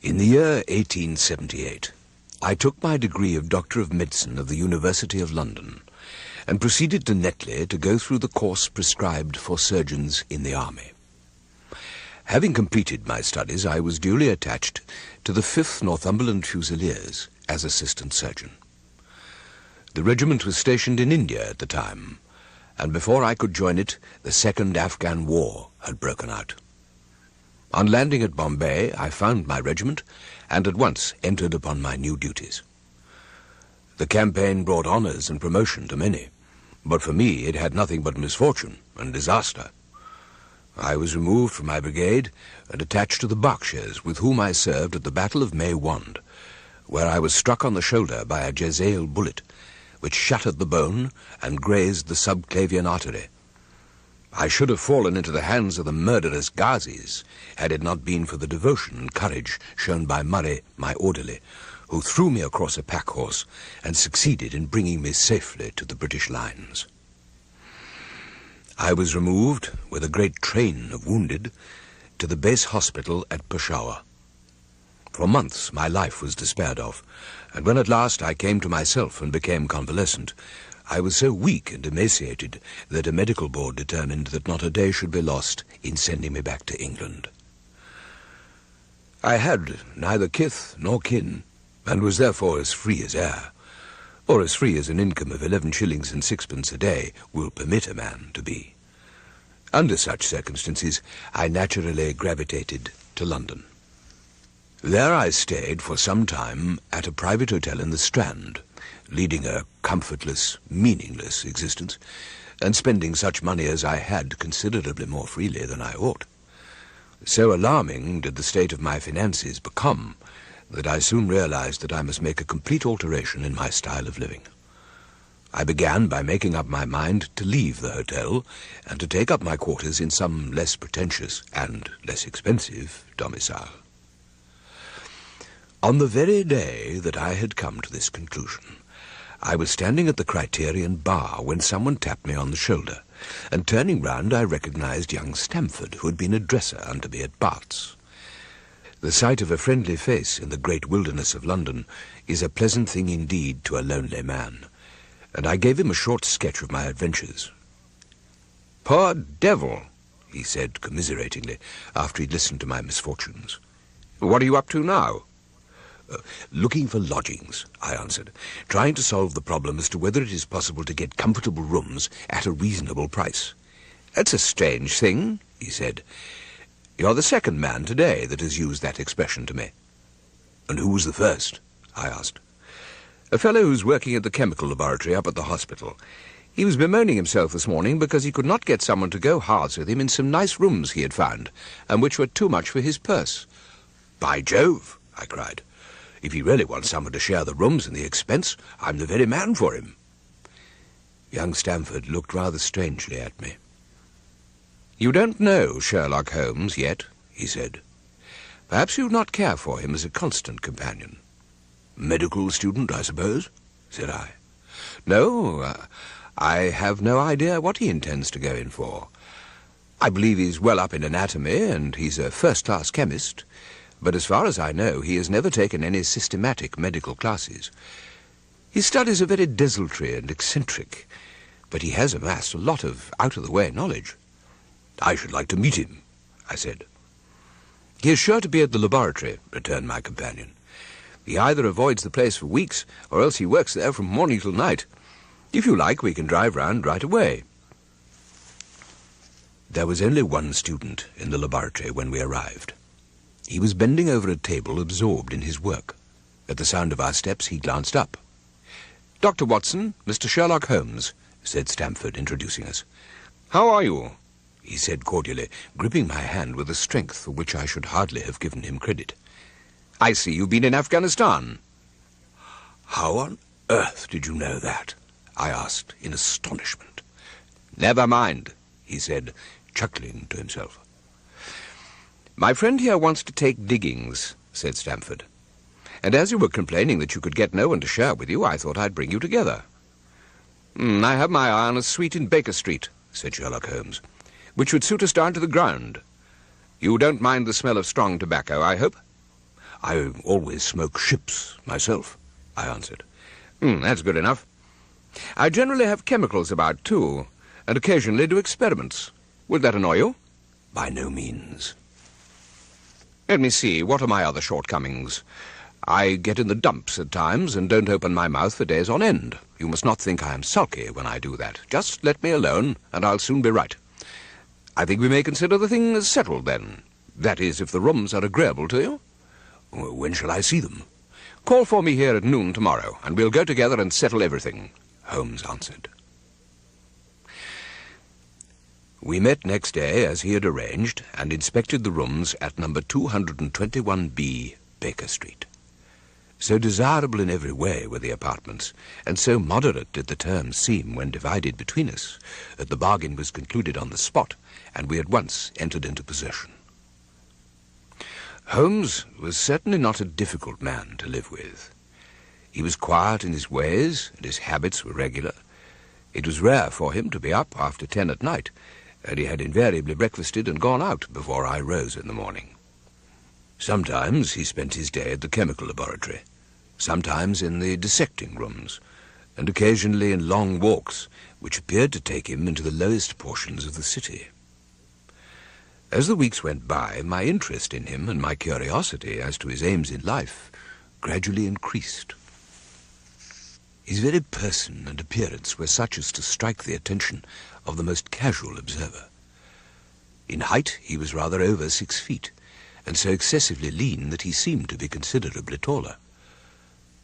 In the year 1878, I took my degree of Doctor of Medicine of the University of London and proceeded to Netley to go through the course prescribed for surgeons in the army. Having completed my studies, I was duly attached to the 5th Northumberland Fusiliers as assistant surgeon. The regiment was stationed in India at the time, and before I could join it, the Second Afghan War had broken out. On landing at Bombay, I found my regiment and at once entered upon my new duties. The campaign brought honours and promotion to many, but for me it had nothing but misfortune and disaster. I was removed from my brigade and attached to the Berkshires, with whom I served at the Battle of May Wand, where I was struck on the shoulder by a Jezail bullet, which shattered the bone and grazed the subclavian artery. I should have fallen into the hands of the murderous Ghazis had it not been for the devotion and courage shown by Murray, my orderly, who threw me across a pack horse and succeeded in bringing me safely to the British lines. I was removed, with a great train of wounded, to the base hospital at Peshawar. For months my life was despaired of, and when at last I came to myself and became convalescent, I was so weak and emaciated that a medical board determined that not a day should be lost in sending me back to England. I had neither kith nor kin, and was therefore as free as air, or as free as an income of 11 shillings and sixpence a day will permit a man to be. Under such circumstances, I naturally gravitated to London. There I stayed for some time at a private hotel in the Strand, leading a comfortless, meaningless existence, and spending such money as I had considerably more freely than I ought. So alarming did the state of my finances become that I soon realized that I must make a complete alteration in my style of living. I began by making up my mind to leave the hotel and to take up my quarters in some less pretentious and less expensive domicile. On the very day that I had come to this conclusion, I was standing at the Criterion bar when someone tapped me on the shoulder, and turning round I recognized young Stamford, who had been a dresser under me at Bart's. The sight of a friendly face in the great wilderness of London is a pleasant thing indeed to a lonely man, and I gave him a short sketch of my adventures. "Poor devil," he said commiseratingly, after he'd listened to my misfortunes. "What are you up to now?" "Looking for lodgings," I answered, "trying to solve the problem as to whether it is possible to get comfortable rooms at a reasonable price." "That's a strange thing," he said. "You're the second man today that has used that expression to me." "And who was the first?" I asked. "A fellow who's working at the chemical laboratory up at the hospital. He was bemoaning himself this morning because he could not get someone to go halves with him in some nice rooms he had found, and which were too much for his purse." "By Jove," I cried. "If he really wants someone to share the rooms and the expense, I'm the very man for him." Young Stamford looked rather strangely at me. "You don't know Sherlock Holmes yet," he said. "Perhaps you'd not care for him as a constant companion." "Medical student, I suppose?" said I. "No, I have no idea what he intends to go in for. I believe he's well up in anatomy, and he's a first-class chemist, but as far as I know, he has never taken any systematic medical classes. His studies are very desultory and eccentric, but he has amassed a lot of out-of-the-way knowledge." "I should like to meet him," I said. "He is sure to be at the laboratory," returned my companion. "He either avoids the place for weeks, or else he works there from morning till night. If you like, we can drive round right away." There was only one student in the laboratory when we arrived. He was bending over a table, absorbed in his work. At the sound of our steps, he glanced up. "Dr. Watson, Mr. Sherlock Holmes," said Stamford, introducing us. "How are you?" he said cordially, gripping my hand with a strength for which I should hardly have given him credit. "I see you've been in Afghanistan." "How on earth did you know that?" I asked in astonishment. "Never mind," he said, chuckling to himself. "My friend here wants to take diggings," said Stamford. "And as you were complaining that you could get no one to share with you, I thought I'd bring you together." "I have my eye on a suite in Baker Street," said Sherlock Holmes, "which would suit us down to the ground. You don't mind the smell of strong tobacco, I hope?" I always smoke ships myself, I answered. That's good enough. I generally have chemicals about, too, and occasionally do experiments. Would that annoy you? By no means. Let me see, what are my other shortcomings? I get in the dumps at times and don't open my mouth for days on end. You must not think I am sulky when I do that. Just let me alone, and I'll soon be right. I think we may consider the thing as settled, then. That is, if the rooms are agreeable to you. When shall I see them? Call for me here at noon tomorrow, and we'll go together and settle everything, Holmes answered. We met next day, as he had arranged, and inspected the rooms at number 221B, Baker Street. So desirable in every way were the apartments, and so moderate did the terms seem when divided between us, that the bargain was concluded on the spot, and we at once entered into possession. Holmes was certainly not a difficult man to live with. He was quiet in his ways, and his habits were regular. It was rare for him to be up after 10 at night, and he had invariably breakfasted and gone out before I rose in the morning. Sometimes he spent his day at the chemical laboratory, sometimes in the dissecting rooms, and occasionally in long walks, which appeared to take him into the lowest portions of the city. As the weeks went by, my interest in him and my curiosity as to his aims in life gradually increased. His very person and appearance were such as to strike the attention of the most casual observer. In height he was rather over 6 feet, and so excessively lean that he seemed to be considerably taller.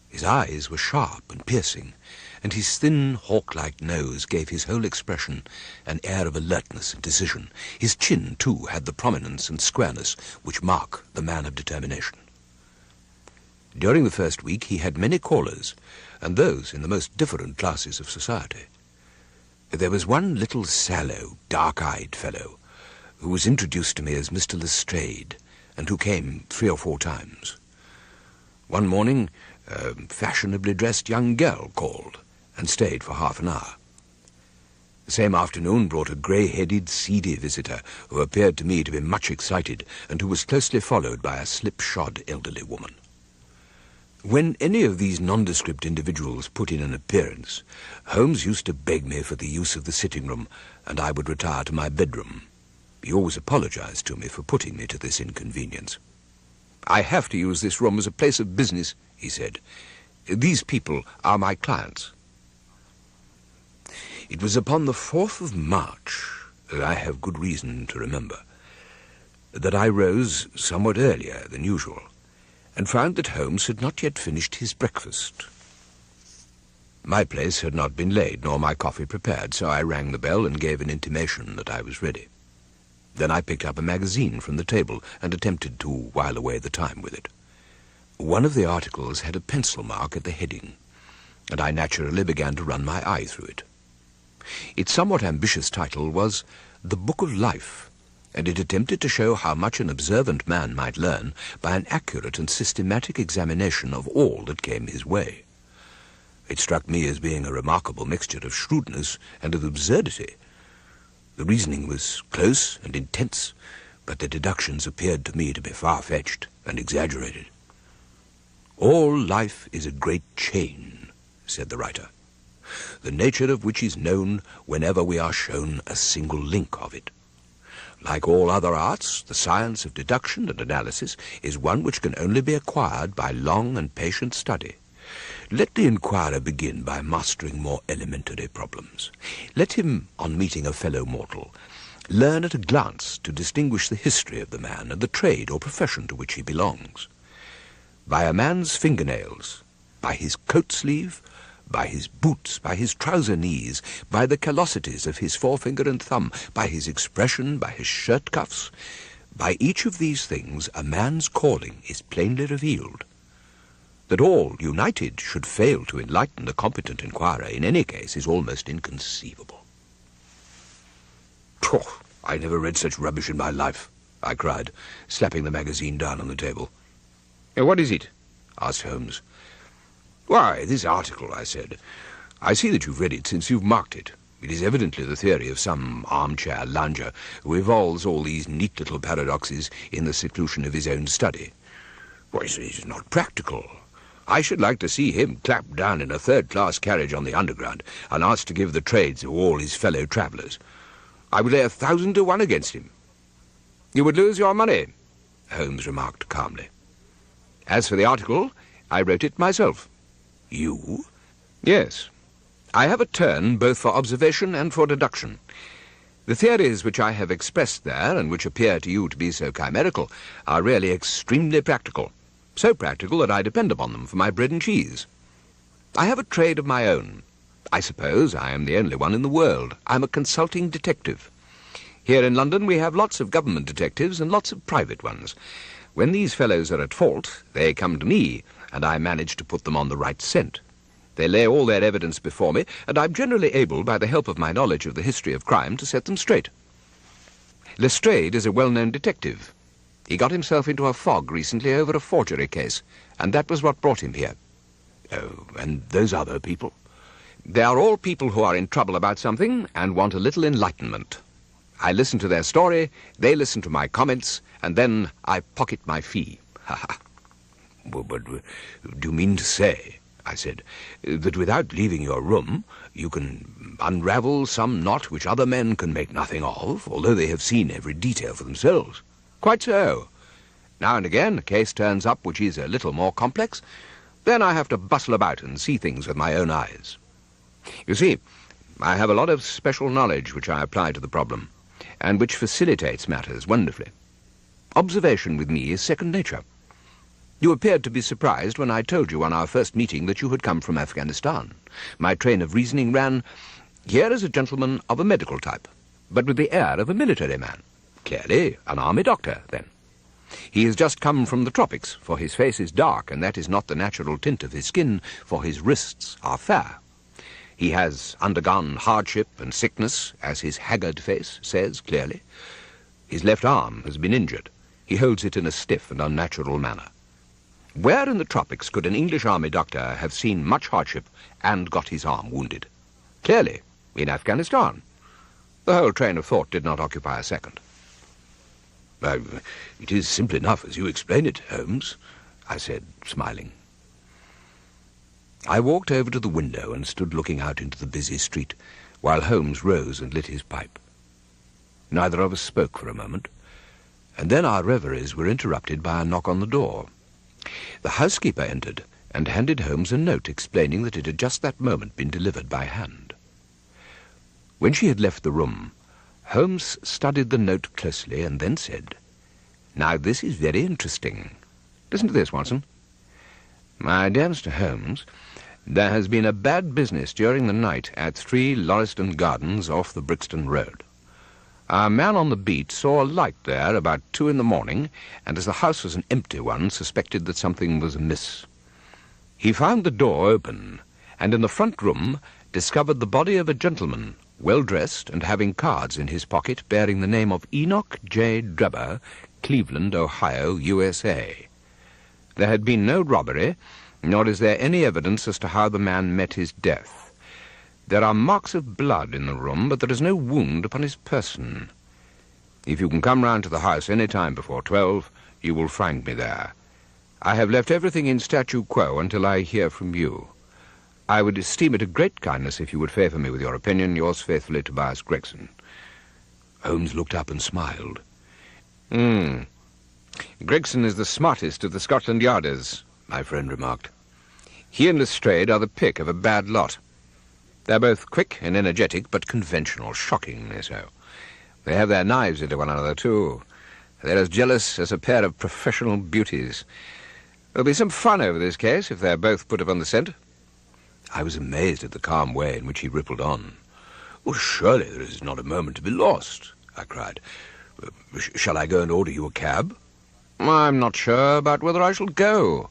His eyes were sharp and piercing, and his thin, hawk-like nose gave his whole expression an air of alertness and decision. His chin, too, had the prominence and squareness which mark the man of determination. During the first week he had many callers, and those in the most different classes of society. There was one little sallow, dark-eyed fellow who was introduced to me as Mr. Lestrade, and who came 3 or 4 times. One morning a fashionably dressed young girl called, and stayed for half an hour. The same afternoon brought a grey-headed, seedy visitor, who appeared to me to be much excited, and who was closely followed by a slip-shod elderly woman. When any of these nondescript individuals put in an appearance, Holmes used to beg me for the use of the sitting-room, and I would retire to my bedroom. He always apologized to me for putting me to this inconvenience. "I have to use this room as a place of business," he said. "These people are my clients." It was upon the 4th of March, that I have good reason to remember, that I rose somewhat earlier than usual, and found that Holmes had not yet finished his breakfast. My place had not been laid, nor my coffee prepared, so I rang the bell and gave an intimation that I was ready. Then I picked up a magazine from the table and attempted to while away the time with it. One of the articles had a pencil mark at the heading, and I naturally began to run my eye through it. Its somewhat ambitious title was The Book of Life, and it attempted to show how much an observant man might learn by an accurate and systematic examination of all that came his way. It struck me as being a remarkable mixture of shrewdness and of absurdity. The reasoning was close and intense, but the deductions appeared to me to be far-fetched and exaggerated. "All life is a great chain," said the writer, "the nature of which is known whenever we are shown a single link of it. Like all other arts, the science of deduction and analysis is one which can only be acquired by long and patient study. Let the inquirer begin by mastering more elementary problems. Let him, on meeting a fellow mortal, learn at a glance to distinguish the history of the man and the trade or profession to which he belongs. By a man's fingernails, by his coat sleeve, by his boots, by his trouser knees, by the callosities of his forefinger and thumb, by his expression, by his shirt cuffs, by each of these things a man's calling is plainly revealed. That all united should fail to enlighten the competent inquirer in any case is almost inconceivable." "Oh, I never read such rubbish in my life," I cried, slapping the magazine down on the table. "What is it?" asked Holmes. "Why, this article," I said. "I see that you've read it since you've marked it. It is evidently the theory of some armchair lounger who evolves all these neat little paradoxes in the seclusion of his own study. Why, it's not practical. I should like to see him clapped down in a third-class carriage on the Underground and asked to give the trades of all his fellow travellers. I would lay 1,000 to 1 against him." "You would lose your money," Holmes remarked calmly. "As for the article, I wrote it myself." "You?" "Yes. I have a turn both for observation and for deduction. The theories which I have expressed there, and which appear to you to be so chimerical, are really extremely practical. So practical that I depend upon them for my bread and cheese. I have a trade of my own. I suppose I am the only one in the world. I'm a consulting detective. Here in London we have lots of government detectives and lots of private ones. When these fellows are at fault, they come to me, and I manage to put them on the right scent. They lay all their evidence before me, and I'm generally able, by the help of my knowledge of the history of crime, to set them straight. Lestrade is a well-known detective. He got himself into a fog recently over a forgery case, and that was what brought him here. Oh, and those other people? They are all people who are in trouble about something and want a little enlightenment. I listen to their story, they listen to my comments, and then I pocket my fee. Ha ha. Well, but do you mean to say, I said, that without leaving your room, you can unravel some knot which other men can make nothing of, although they have seen every detail for themselves? Quite so. Now and again a case turns up which is a little more complex. Then I have to bustle about and see things with my own eyes. You see, I have a lot of special knowledge which I apply to the problem, and which facilitates matters wonderfully. Observation with me is second nature. You appeared to be surprised when I told you on our first meeting that you had come from Afghanistan. My train of reasoning ran, here is a gentleman of a medical type, but with the air of a military man. Clearly an army doctor, then. He has just come from the tropics, for his face is dark, and that is not the natural tint of his skin, for his wrists are fair. He has undergone hardship and sickness, as his haggard face says clearly. His left arm has been injured. He holds it in a stiff and unnatural manner. Where in the tropics could an English army doctor have seen much hardship and got his arm wounded? Clearly, in Afghanistan. The whole train of thought did not occupy a second. It is simple enough as you explain it, Holmes, I said, smiling. I walked over to the window and stood looking out into the busy street, while Holmes rose and lit his pipe. Neither of us spoke for a moment, and then our reveries were interrupted by a knock on the door. The housekeeper entered and handed Holmes a note explaining that it had just that moment been delivered by hand. When she had left the room, Holmes studied the note closely and then said, "Now this is very interesting. Listen to this, Watson. My dear Mr. Holmes, there has been a bad business during the night at 3 Lauriston Gardens off the Brixton Road. Our man on the beat saw a light there about 2 in the morning, and as the house was an empty one, suspected that something was amiss. He found the door open, and in the front room discovered the body of a gentleman, well-dressed and having cards in his pocket bearing the name of Enoch J. Drebber, Cleveland, Ohio, USA. There had been no robbery, nor is there any evidence as to how the man met his death. There are marks of blood in the room, but there is no wound upon his person. If you can come round to the house any time before 12, you will find me there. I have left everything in statu quo until I hear from you. I would esteem it a great kindness if you would favour me with your opinion. Yours faithfully, Tobias Gregson." Holmes looked up and smiled. Gregson is the smartest of the Scotland Yarders," my friend remarked. "He and Lestrade are the pick of a bad lot. They're both quick and energetic, but conventional, shockingly so. They have their knives into one another, too. They're as jealous as a pair of professional beauties. There'll be some fun over this case if they're both put upon the scent." I was amazed at the calm way in which he rippled on. "Well, surely there is not a moment to be lost," I cried. "Shall I go and order you a cab?" "I'm not sure about whether I shall go.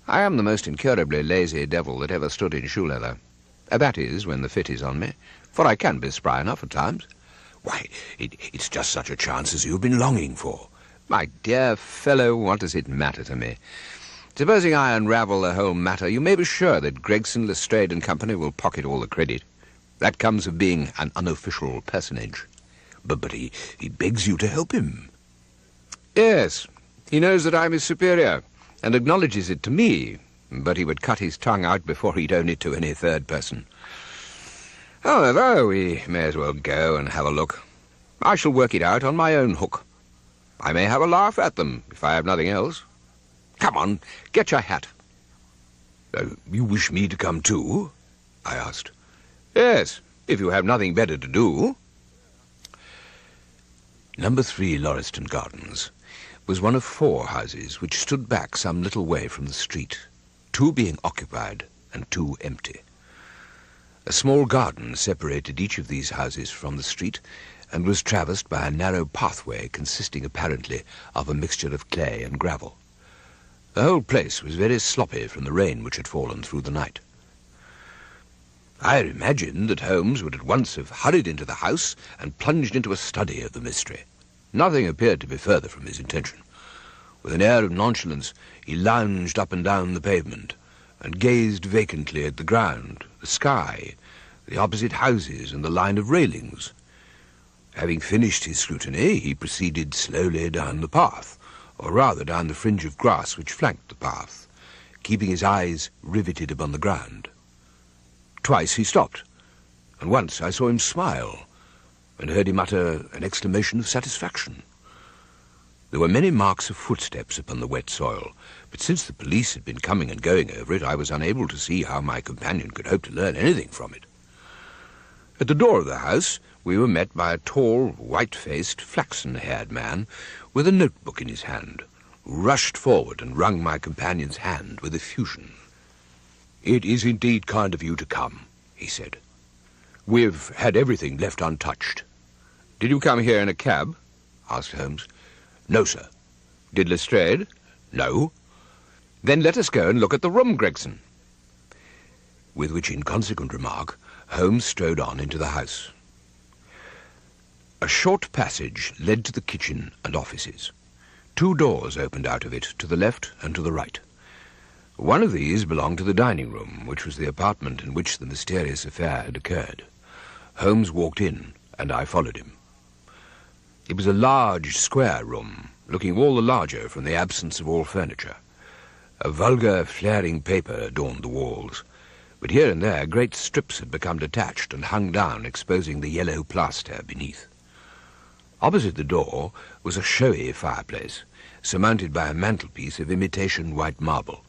I am the most incurably lazy devil that ever stood in shoe leather. That is, when the fit is on me, for I can be spry enough at times." "Why, it's just such a chance as you've been longing for." "My dear fellow, what does it matter to me? Supposing I unravel the whole matter, you may be sure that Gregson, Lestrade and Company will pocket all the credit. That comes of being an unofficial personage." But he begs you to help him." "Yes. He knows that I'm his superior. and acknowledges it to me, but he would cut his tongue out before he'd own it to any third person. However, we may as well go and have a look. I shall work it out on my own hook. I may have a laugh at them, if I have nothing else. Come on, get your hat. You wish me to come too? I asked. Yes, if you have nothing better to do. Number 3 Lauriston Gardens was one of 4 houses which stood back some little way from the street, 2 being occupied and 2 empty. A small garden separated each of these houses from the street and was traversed by a narrow pathway consisting apparently of a mixture of clay and gravel. The whole place was very sloppy from the rain which had fallen through the night. I had imagined that Holmes would at once have hurried into the house and plunged into a study of the mystery. Nothing appeared to be further from his intention. With an air of nonchalance, he lounged up and down the pavement and gazed vacantly at the ground, the sky, the opposite houses, and the line of railings. Having finished his scrutiny, he proceeded slowly down the path, or rather down the fringe of grass which flanked the path, keeping his eyes riveted upon the ground. Twice he stopped, and once I saw him smile, and heard him utter an exclamation of satisfaction. There were many marks of footsteps upon the wet soil, but since the police had been coming and going over it, I was unable to see how my companion could hope to learn anything from it. At the door of the house, we were met by a tall, white-faced, flaxen-haired man with a notebook in his hand, who rushed forward and wrung my companion's hand with effusion. "It is indeed kind of you to come," he said. "We've had everything left untouched." "Did you come here in a cab?" asked Holmes. "No, sir." "Did Lestrade?" "No." "Then let us go and look at the room, Gregson." With which inconsequent remark, Holmes strode on into the house. A short passage led to the kitchen and offices. 2 doors opened out of it, to the left and to the right. One of these belonged to the dining room, which was the apartment in which the mysterious affair had occurred. Holmes walked in, and I followed him. It was a large, square room, looking all the larger from the absence of all furniture. A vulgar, flaring paper adorned the walls, but here and there great strips had become detached and hung down, exposing the yellow plaster beneath. Opposite the door was a showy fireplace, surmounted by a mantelpiece of imitation white marble.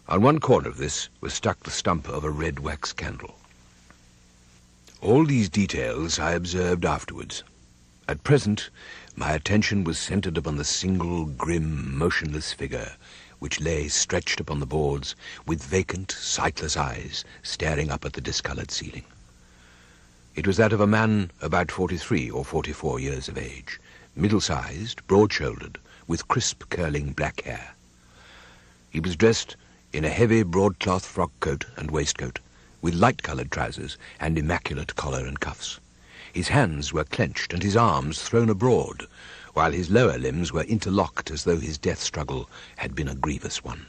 On one corner of this was stuck the stump of a red wax candle. All these details I observed afterwards. At present, my attention was centred upon the single, grim, motionless figure which lay stretched upon the boards with vacant, sightless eyes staring up at the discoloured ceiling. It was that of a man about 43 or 44 years of age, middle-sized, broad-shouldered, with crisp, curling black hair. He was dressed in a heavy broadcloth frock coat and waistcoat, with light-coloured trousers and immaculate collar and cuffs. His hands were clenched and his arms thrown abroad, while his lower limbs were interlocked as though his death struggle had been a grievous one.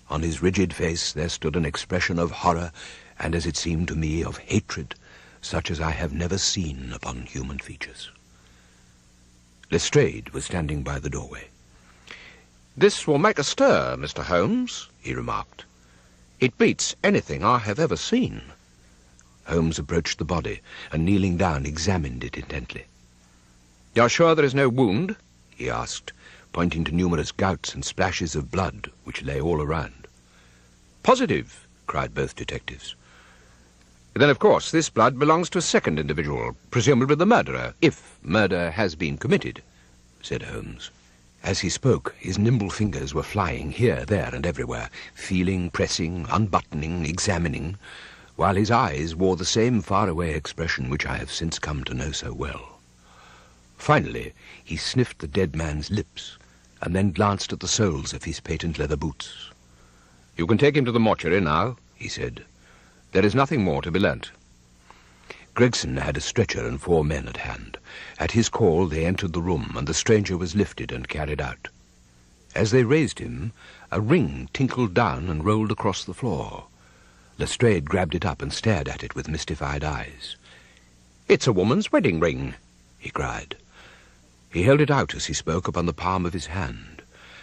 On his rigid face there stood an expression of horror and, as it seemed to me, of hatred, such as I have never seen upon human features. Lestrade was standing by the doorway. "This will make a stir, Mr. Holmes," he remarked. "It beats anything I have ever seen." Holmes approached the body and, kneeling down, examined it intently. "You're sure there is no wound?" he asked, pointing to numerous gouts and splashes of blood which lay all around. "Positive," cried both detectives. "Then, of course, this blood belongs to a second individual, presumably the murderer, if murder has been committed," said Holmes. As he spoke, his nimble fingers were flying here, there, and everywhere, feeling, pressing, unbuttoning, examining, while his eyes wore the same faraway expression which I have since come to know so well. Finally, he sniffed the dead man's lips, and then glanced at the soles of his patent leather boots. "You can take him to the mortuary now," he said. "There is nothing more to be learnt." Gregson had a stretcher and 4 men at hand. At his call they entered the room, and the stranger was lifted and carried out. As they raised him, a ring tinkled down and rolled across the floor. Lestrade grabbed it up and stared at it with mystified eyes. "It's a woman's wedding ring," he cried. He held it out as he spoke upon the palm of his hand.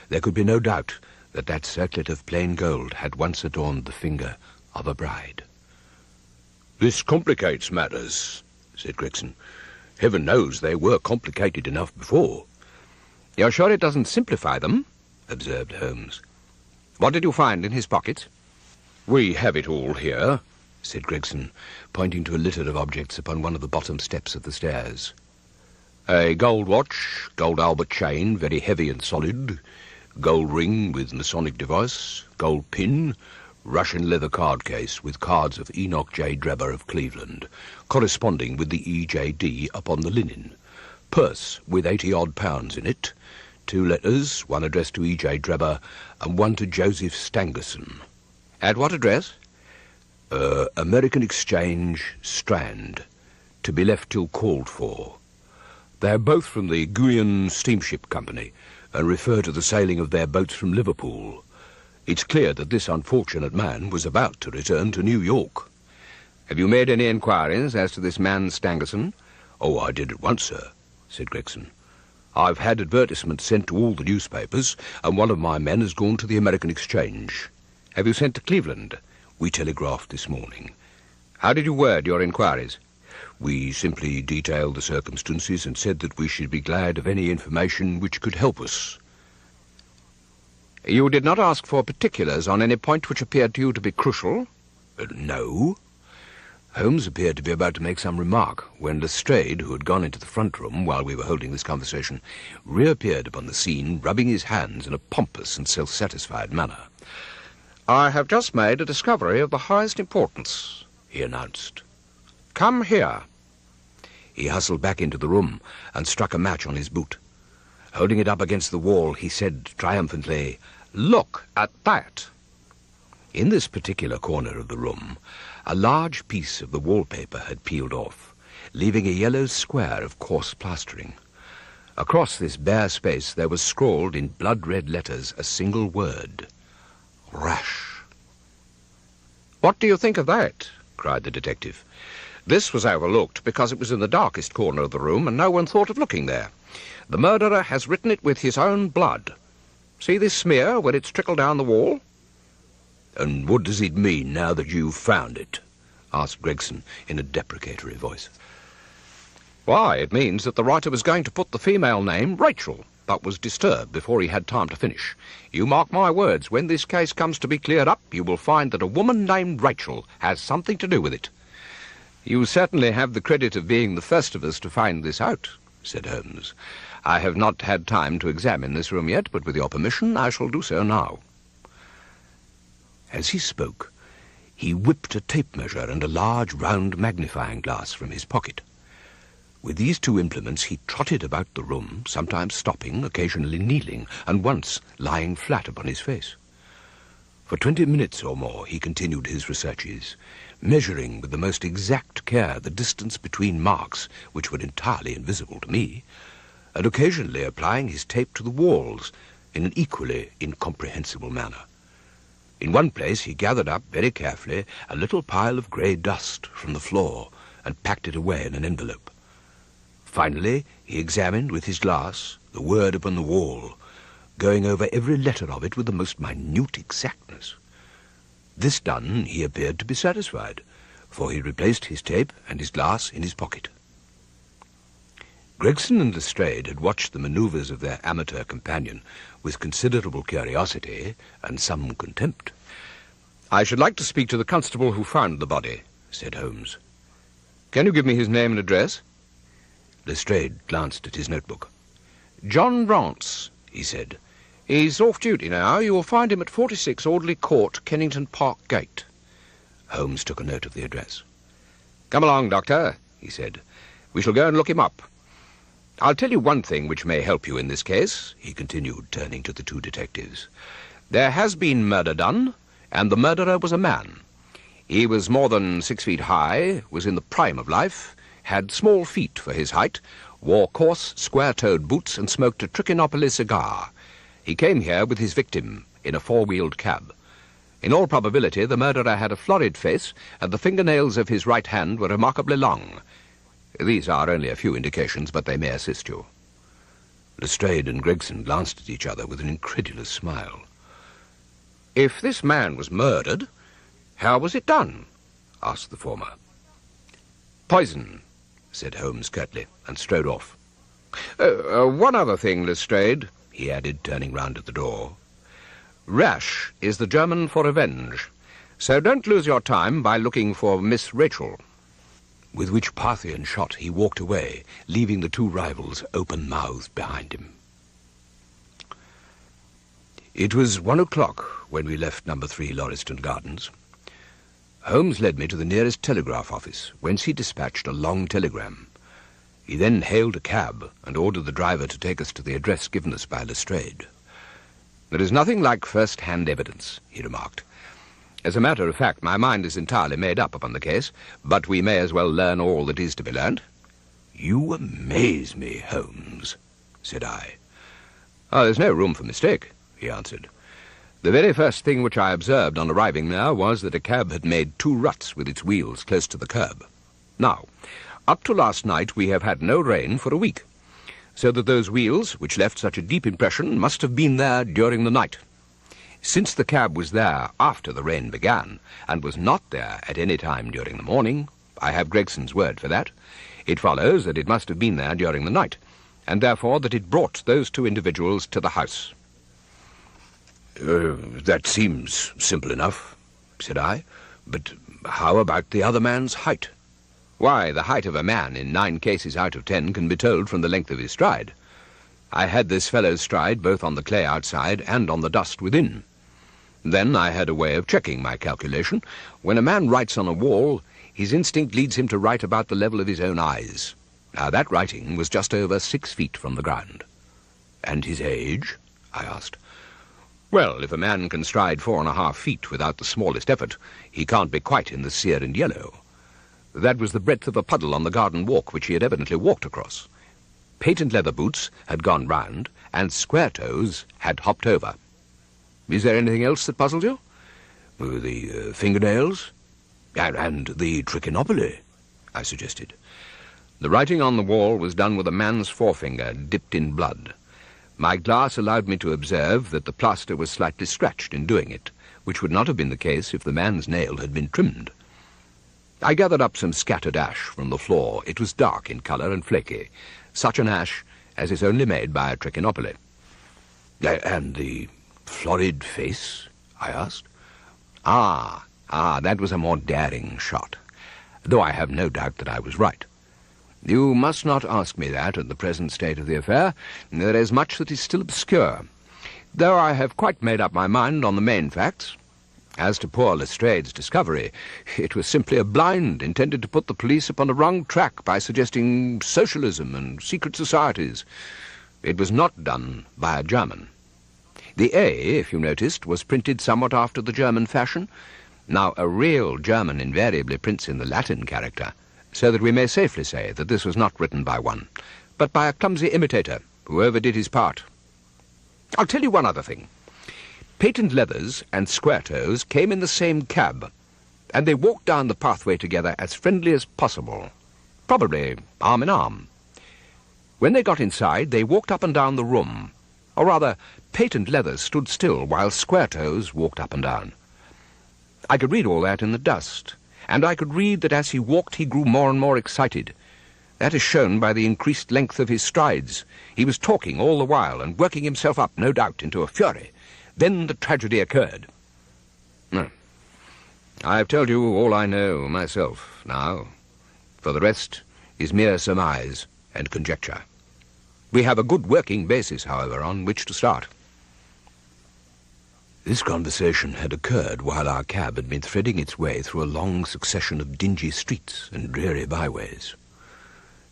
There could be no doubt that that circlet of plain gold had once adorned the finger of a bride. "This complicates matters," said Gregson. "Heaven knows they were complicated enough before." "You're sure it doesn't simplify them?" observed Holmes. "What did you find in his pockets?" "We have it all here," said Gregson, pointing to a litter of objects upon one of the bottom steps of the stairs. "A gold watch, gold Albert chain, very heavy and solid, gold ring with Masonic device, gold pin, Russian leather card case with cards of Enoch J. Drebber of Cleveland, corresponding with the EJD upon the linen, purse with 80-odd pounds in it, 2 letters, one addressed to E.J. Drebber and one to Joseph Stangerson." "At what address?" American Exchange, Strand, to be left till called for. They are both from the Guion Steamship Company and refer to the sailing of their boats from Liverpool. It's clear that this unfortunate man was about to return to New York." "Have you made any inquiries as to this man Stangerson?" "Oh, I did at once, sir," said Gregson. "I've had advertisements sent to all the newspapers, and one of my men has gone to the American Exchange." "Have you sent to Cleveland?" "We telegraphed this morning." "How did you word your inquiries?" "We simply detailed the circumstances and said that we should be glad of any information which could help us." "You did not ask for particulars on any point which appeared to you to be crucial?" "No." Holmes appeared to be about to make some remark when Lestrade, who had gone into the front room while we were holding this conversation, reappeared upon the scene, rubbing his hands in a pompous and self-satisfied manner. "I have just made a discovery of the highest importance," he announced. "Come here." He hustled back into the room and struck a match on his boot. Holding it up against the wall, he said triumphantly, "Look at that." In this particular corner of the room, a large piece of the wallpaper had peeled off, leaving a yellow square of coarse plastering. Across this bare space there was scrawled in blood-red letters a single word: Rash. "What do you think of that?" cried the detective. "This was overlooked because it was in the darkest corner of the room and no one thought of looking there. The murderer has written it with his own blood. See this smear where it's trickled down the wall?" "And what does it mean now that you've found it?" asked Gregson in a deprecatory voice. "Why, it means that the writer was going to put the female name Rachel, but was disturbed before he had time to finish. You mark my words, when this case comes to be cleared up, you will find that a woman named Rachel has something to do with it." "You certainly have the credit of being the first of us to find this out," said Holmes. "I have not had time to examine this room yet, but with your permission I shall do so now." As he spoke, he whipped a tape measure and a large round magnifying glass from his pocket. With these two implements he trotted about the room, sometimes stopping, occasionally kneeling, and once lying flat upon his face. For 20 minutes or more he continued his researches, measuring with the most exact care the distance between marks which were entirely invisible to me, and occasionally applying his tape to the walls in an equally incomprehensible manner. In one place he gathered up very carefully a little pile of grey dust from the floor and packed it away in an envelope. Finally he examined with his glass the word upon the wall, going over every letter of it with the most minute exactness. This done, he appeared to be satisfied, for he replaced his tape and his glass in his pocket. Gregson and Lestrade had watched the manoeuvres of their amateur companion with considerable curiosity and some contempt. "I should like to speak to the constable who found the body," said Holmes. "Can you give me his name and address?" Lestrade glanced at his notebook. "John Rance," he said. "He's off duty now. You will find him at 46 Audley Court, Kennington Park Gate." Holmes took a note of the address. "Come along, Doctor," he said. "We shall go and look him up. I'll tell you one thing which may help you in this case," he continued, turning to the two detectives. "There has been murder done, and the murderer was a man. He was more than 6 feet high, was in the prime of life, had small feet for his height, wore coarse, square-toed boots, and smoked a Trichinopoly cigar. He came here with his victim in a four-wheeled cab. In all probability, the murderer had a florid face, and the fingernails of his right hand were remarkably long. These are only a few indications, but they may assist you." Lestrade and Gregson glanced at each other with an incredulous smile. If this man was murdered, how was it done? Asked the former. Poison, said Holmes curtly, and strode off. One other thing, Lestrade, he added, turning round at the door. Rash is the German for revenge, so don't lose your time by looking for Miss Rachel. With which Parthian shot he walked away, leaving the two rivals open-mouthed behind him. It was 1 o'clock when we left No. 3 Lauriston Gardens. Holmes led me to the nearest telegraph office, whence he dispatched a long telegram. He then hailed a cab and ordered the driver to take us to the address given us by Lestrade. There is nothing like first-hand evidence, he remarked. As a matter of fact, my mind is entirely made up upon the case, but we may as well learn all that is to be learned. You amaze me, Holmes, said I. Oh, there's no room for mistake, he answered. The very first thing which I observed on arriving there was that a cab had made 2 ruts with its wheels close to the curb. Now, up to last night we have had no rain for a week, so that those wheels, which left such a deep impression, must have been there during the night. Since the cab was there after the rain began, and was not there at any time during the morning, I have Gregson's word for that, it follows that it must have been there during the night, and therefore that it brought those 2 individuals to the house. That seems simple enough, said I. But how about the other man's height? Why, the height of a man in 9 cases out of 10 can be told from the length of his stride. I had this fellow's stride both on the clay outside and on the dust within. Then I had a way of checking my calculation. When a man writes on a wall, his instinct leads him to write about the level of his own eyes. Now, that writing was just over 6 feet from the ground. And his age? I asked. Well, if a man can stride 4.5 feet without the smallest effort, he can't be quite in the sere and yellow. That was the breadth of a puddle on the garden walk which he had evidently walked across. Patent leather boots had gone round, and square toes had hopped over. Is there anything else that puzzled you? The fingernails? And the trichinopoly, I suggested. The writing on the wall was done with a man's forefinger dipped in blood. My glass allowed me to observe that the plaster was slightly scratched in doing it, which would not have been the case if the man's nail had been trimmed. I gathered up some scattered ash from the floor. It was dark in colour and flaky, such an ash as is only made by a trichinopoly. And the florid face? I asked. That was a more daring shot, though I have no doubt that I was right. You must not ask me that at the present state of the affair. There is much that is still obscure, though I have quite made up my mind on the main facts. As to poor Lestrade's discovery, it was simply a blind intended to put the police upon a wrong track by suggesting socialism and secret societies. It was not done by a German. The A, if you noticed, was printed somewhat after the German fashion. Now, a real German invariably prints in the Latin character, so that we may safely say that this was not written by one, but by a clumsy imitator who overdid his part. I'll tell you one other thing. Patent leathers and square toes came in the same cab, and they walked down the pathway together as friendly as possible, probably arm in arm. When they got inside, they walked up and down the room, or rather, Patent leathers stood still while square toes walked up and down. I could read all that in the dust, and I could read that as he walked he grew more and more excited. That is shown by the increased length of his strides. He was talking all the while and working himself up, no doubt, into a fury. Then the tragedy occurred. I've told you all I know myself now. For the rest is mere surmise and conjecture. We have a good working basis, however, on which to start. This conversation had occurred while our cab had been threading its way through a long succession of dingy streets and dreary byways.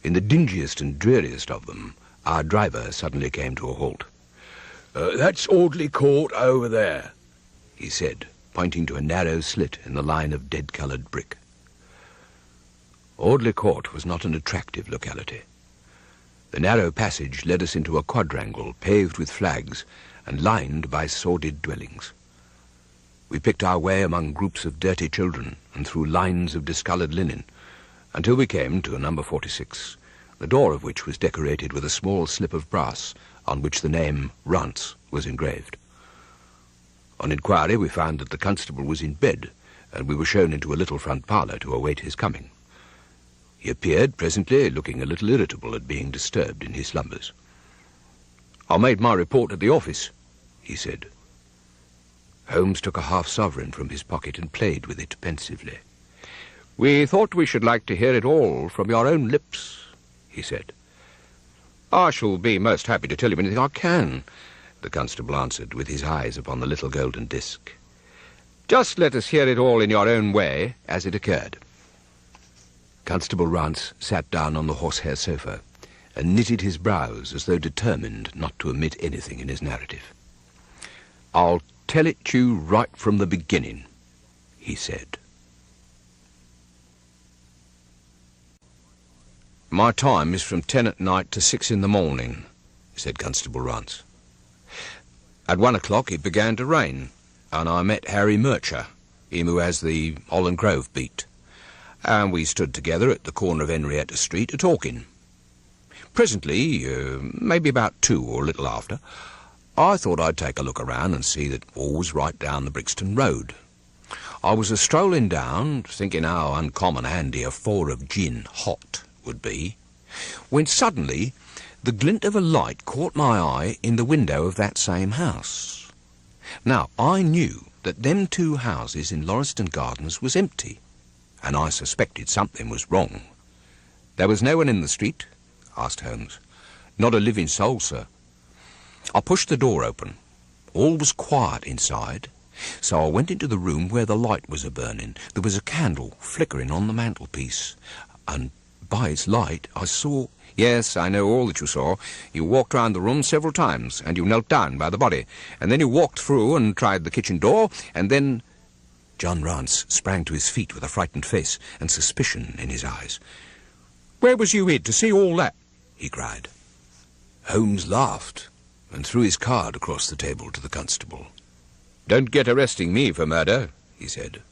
In the dingiest and dreariest of them, our driver suddenly came to a halt. That's Audley Court over there, he said, pointing to a narrow slit in the line of dead-coloured brick. Audley Court was not an attractive locality. The narrow passage led us into a quadrangle paved with flags and lined by sordid dwellings. We picked our way among groups of dirty children and through lines of discoloured linen, until we came to number 46, the door of which was decorated with a small slip of brass on which the name Rance was engraved. On inquiry, we found that the constable was in bed, and we were shown into a little front parlour to await his coming. He appeared presently, looking a little irritable at being disturbed in his slumbers. "I made my report at the office," he said. Holmes took a half-sovereign from his pocket and played with it pensively. "We thought we should like to hear it all from your own lips," he said. "I shall be most happy to tell you anything I can," the constable answered, with his eyes upon the little golden disc. "Just let us hear it all in your own way, as it occurred." Constable Rance sat down on the horsehair sofa and knitted his brows as though determined not to omit anything in his narrative. "I'll tell it to you right from the beginning," he said. "My time is from 10 at night to 6 in the morning," said Constable Rance. "At 1 o'clock it began to rain, and I met Harry Murcher, him who has the Holland Grove beat, and we stood together at the corner of Henrietta Street a-talking. Presently, maybe about 2 or a little after, I thought I'd take a look around and see that all was right down the Brixton Road. I was a-strolling down, thinking how uncommon handy a 4 of gin hot would be, when suddenly the glint of a light caught my eye in the window of that same house. Now, I knew that them 2 houses in Lauriston Gardens was empty, and I suspected something was wrong. "There was no one in the street?" asked Holmes. "Not a living soul, sir." I pushed the door open. All was quiet inside, so I went into the room where the light was a-burning. There was a candle flickering on the mantelpiece, and by its light I saw— "Yes, I know all that you saw. You walked round the room several times, and you knelt down by the body, and then you walked through and tried the kitchen door, and then—" John Rance sprang to his feet with a frightened face and suspicion in his eyes. "Where was you hid to see all that?" he cried. Holmes laughed and threw his card across the table to the constable. "Don't get arresting me for murder," he said.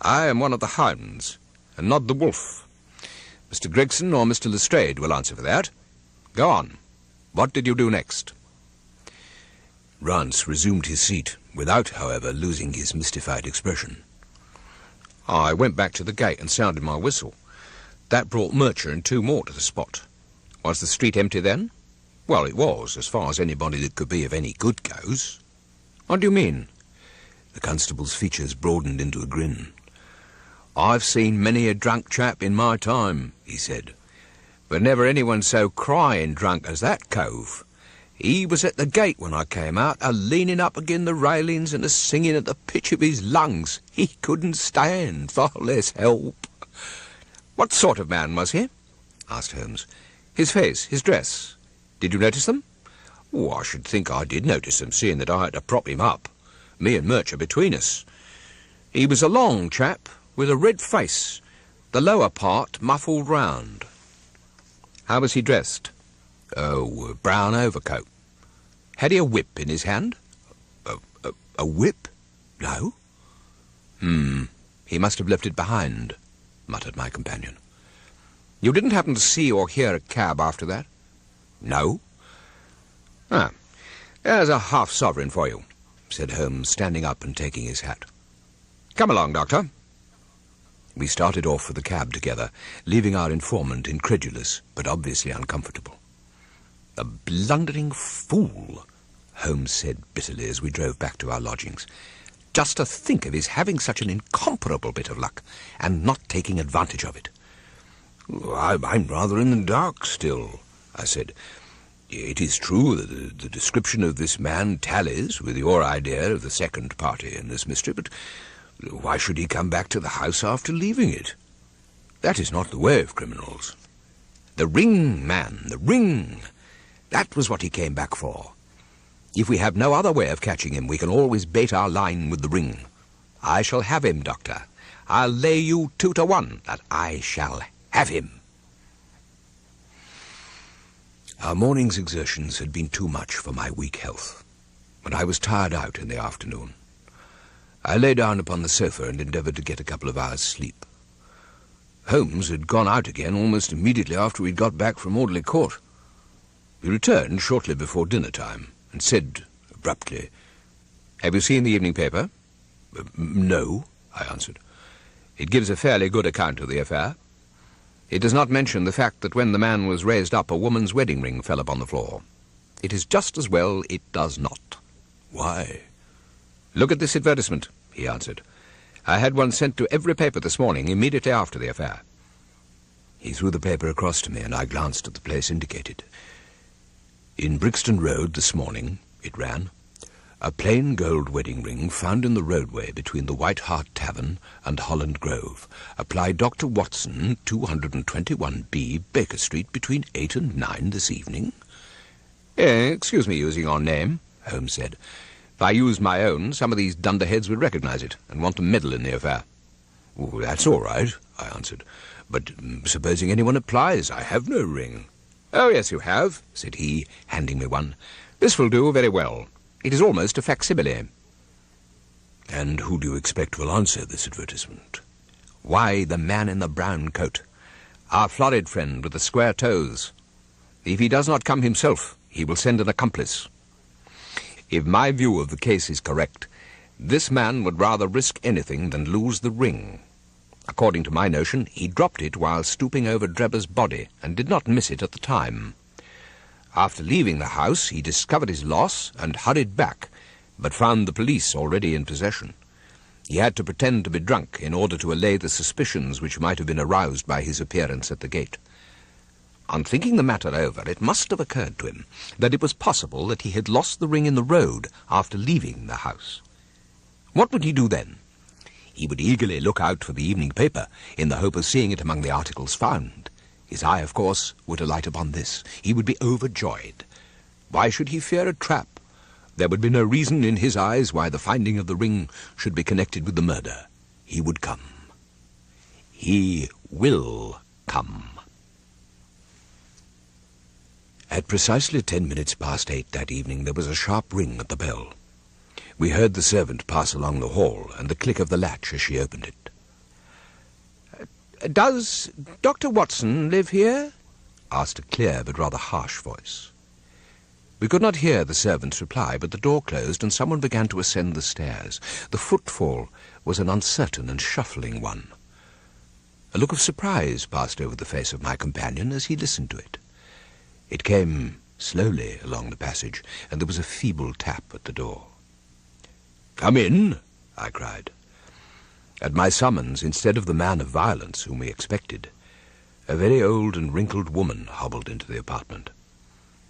"I am one of the hounds, and not the wolf. Mr. Gregson or Mr. Lestrade will answer for that. Go on. What did you do next?" Rance resumed his seat, without, however, losing his mystified expression. "I went back to the gate and sounded my whistle. That brought Murcher and 2 more to the spot. Was the street empty then? Well, it was, as far as anybody that could be of any good goes." "What do you mean?" The constable's features broadened into a grin. "I've seen many a drunk chap in my time," he said, "but never anyone so crying drunk as that cove. He was at the gate when I came out, a-leaning up agin the railings and a-singing at the pitch of his lungs. He couldn't stand, far less help." "What sort of man was he?" asked Holmes. "His face, his dress. Did you notice them?" "Oh, I should think I did notice them, seeing that I had to prop him up, me and Murcher between us. He was a long chap, with a red face, the lower part muffled round." "How was he dressed?" "Oh, a brown overcoat." "Had he a whip in his hand?" A whip? No." He must have left it behind," muttered my companion. "You didn't happen to see or hear a cab after that?" "No." "Ah, there's a half-sovereign for you," said Holmes, standing up and taking his hat. "Come along, Doctor." We started off for the cab together, leaving our informant incredulous, but obviously uncomfortable. "The blundering fool," Holmes said bitterly as we drove back to our lodgings. "Just to think of his having such an incomparable bit of luck, and not taking advantage of it." "I'm rather in the dark still," I said. "It is true that the description of this man tallies with your idea of the second party in this mystery, but why should he come back to the house after leaving it? That is not the way of criminals." "The ring, man, the ring! That was what he came back for. If we have no other way of catching him, we can always bait our line with the ring. I shall have him, Doctor. I'll lay you 2 to 1 that I shall have him." Our morning's exertions had been too much for my weak health, and I was tired out in the afternoon. I lay down upon the sofa and endeavoured to get a couple of hours' sleep. Holmes had gone out again almost immediately after we'd got back from Audley Court. He returned shortly before dinner-time and said abruptly, Have you seen the evening paper? No, I answered. It gives a fairly good account of the affair. It does not mention the fact that when the man was raised up, a woman's wedding ring fell upon the floor. It is just as well it does not. Why? Look at this advertisement, he answered. I had one sent to every paper this morning, immediately after the affair. He threw the paper across to me, and I glanced at the place indicated. In Brixton Road this morning, it ran, a plain gold wedding ring found in the roadway between the White Hart Tavern and Holland Grove. Apply Dr. Watson, 221B, Baker Street, between 8 and 9 this evening. Excuse me using your name, Holmes said. If I used my own, some of these dunderheads would recognize it and want to meddle in the affair. Oh, that's all right, I answered. But supposing anyone applies, I have no ring. Oh, yes, you have, said he, handing me one. This will do very well. It is almost a facsimile. And who do you expect will answer this advertisement? Why, the man in the brown coat. Our florid friend with the square toes. If he does not come himself, he will send an accomplice. If my view of the case is correct, this man would rather risk anything than lose the ring. According to my notion, he dropped it while stooping over Drebber's body and did not miss it at the time. After leaving the house, he discovered his loss and hurried back, but found the police already in possession. He had to pretend to be drunk in order to allay the suspicions which might have been aroused by his appearance at the gate. On thinking the matter over, it must have occurred to him that it was possible that he had lost the ring in the road after leaving the house. What would he do then? He would eagerly look out for the evening paper in the hope of seeing it among the articles found. His eye, of course, would alight upon this. He would be overjoyed. Why should he fear a trap? There would be no reason in his eyes why the finding of the ring should be connected with the murder. He would come. He will come. At precisely 10 minutes past 8 that evening, there was a sharp ring at the bell. We heard the servant pass along the hall and the click of the latch as she opened it. Does Dr. Watson live here? Asked a clear but rather harsh voice. We could not hear the servant's reply, but the door closed and someone began to ascend the stairs. The footfall was an uncertain and shuffling one. A look of surprise passed over the face of my companion as he listened to it. It came slowly along the passage, and there was a feeble tap at the door. "Come in," I cried. At my summons, instead of the man of violence whom we expected, a very old and wrinkled woman hobbled into the apartment.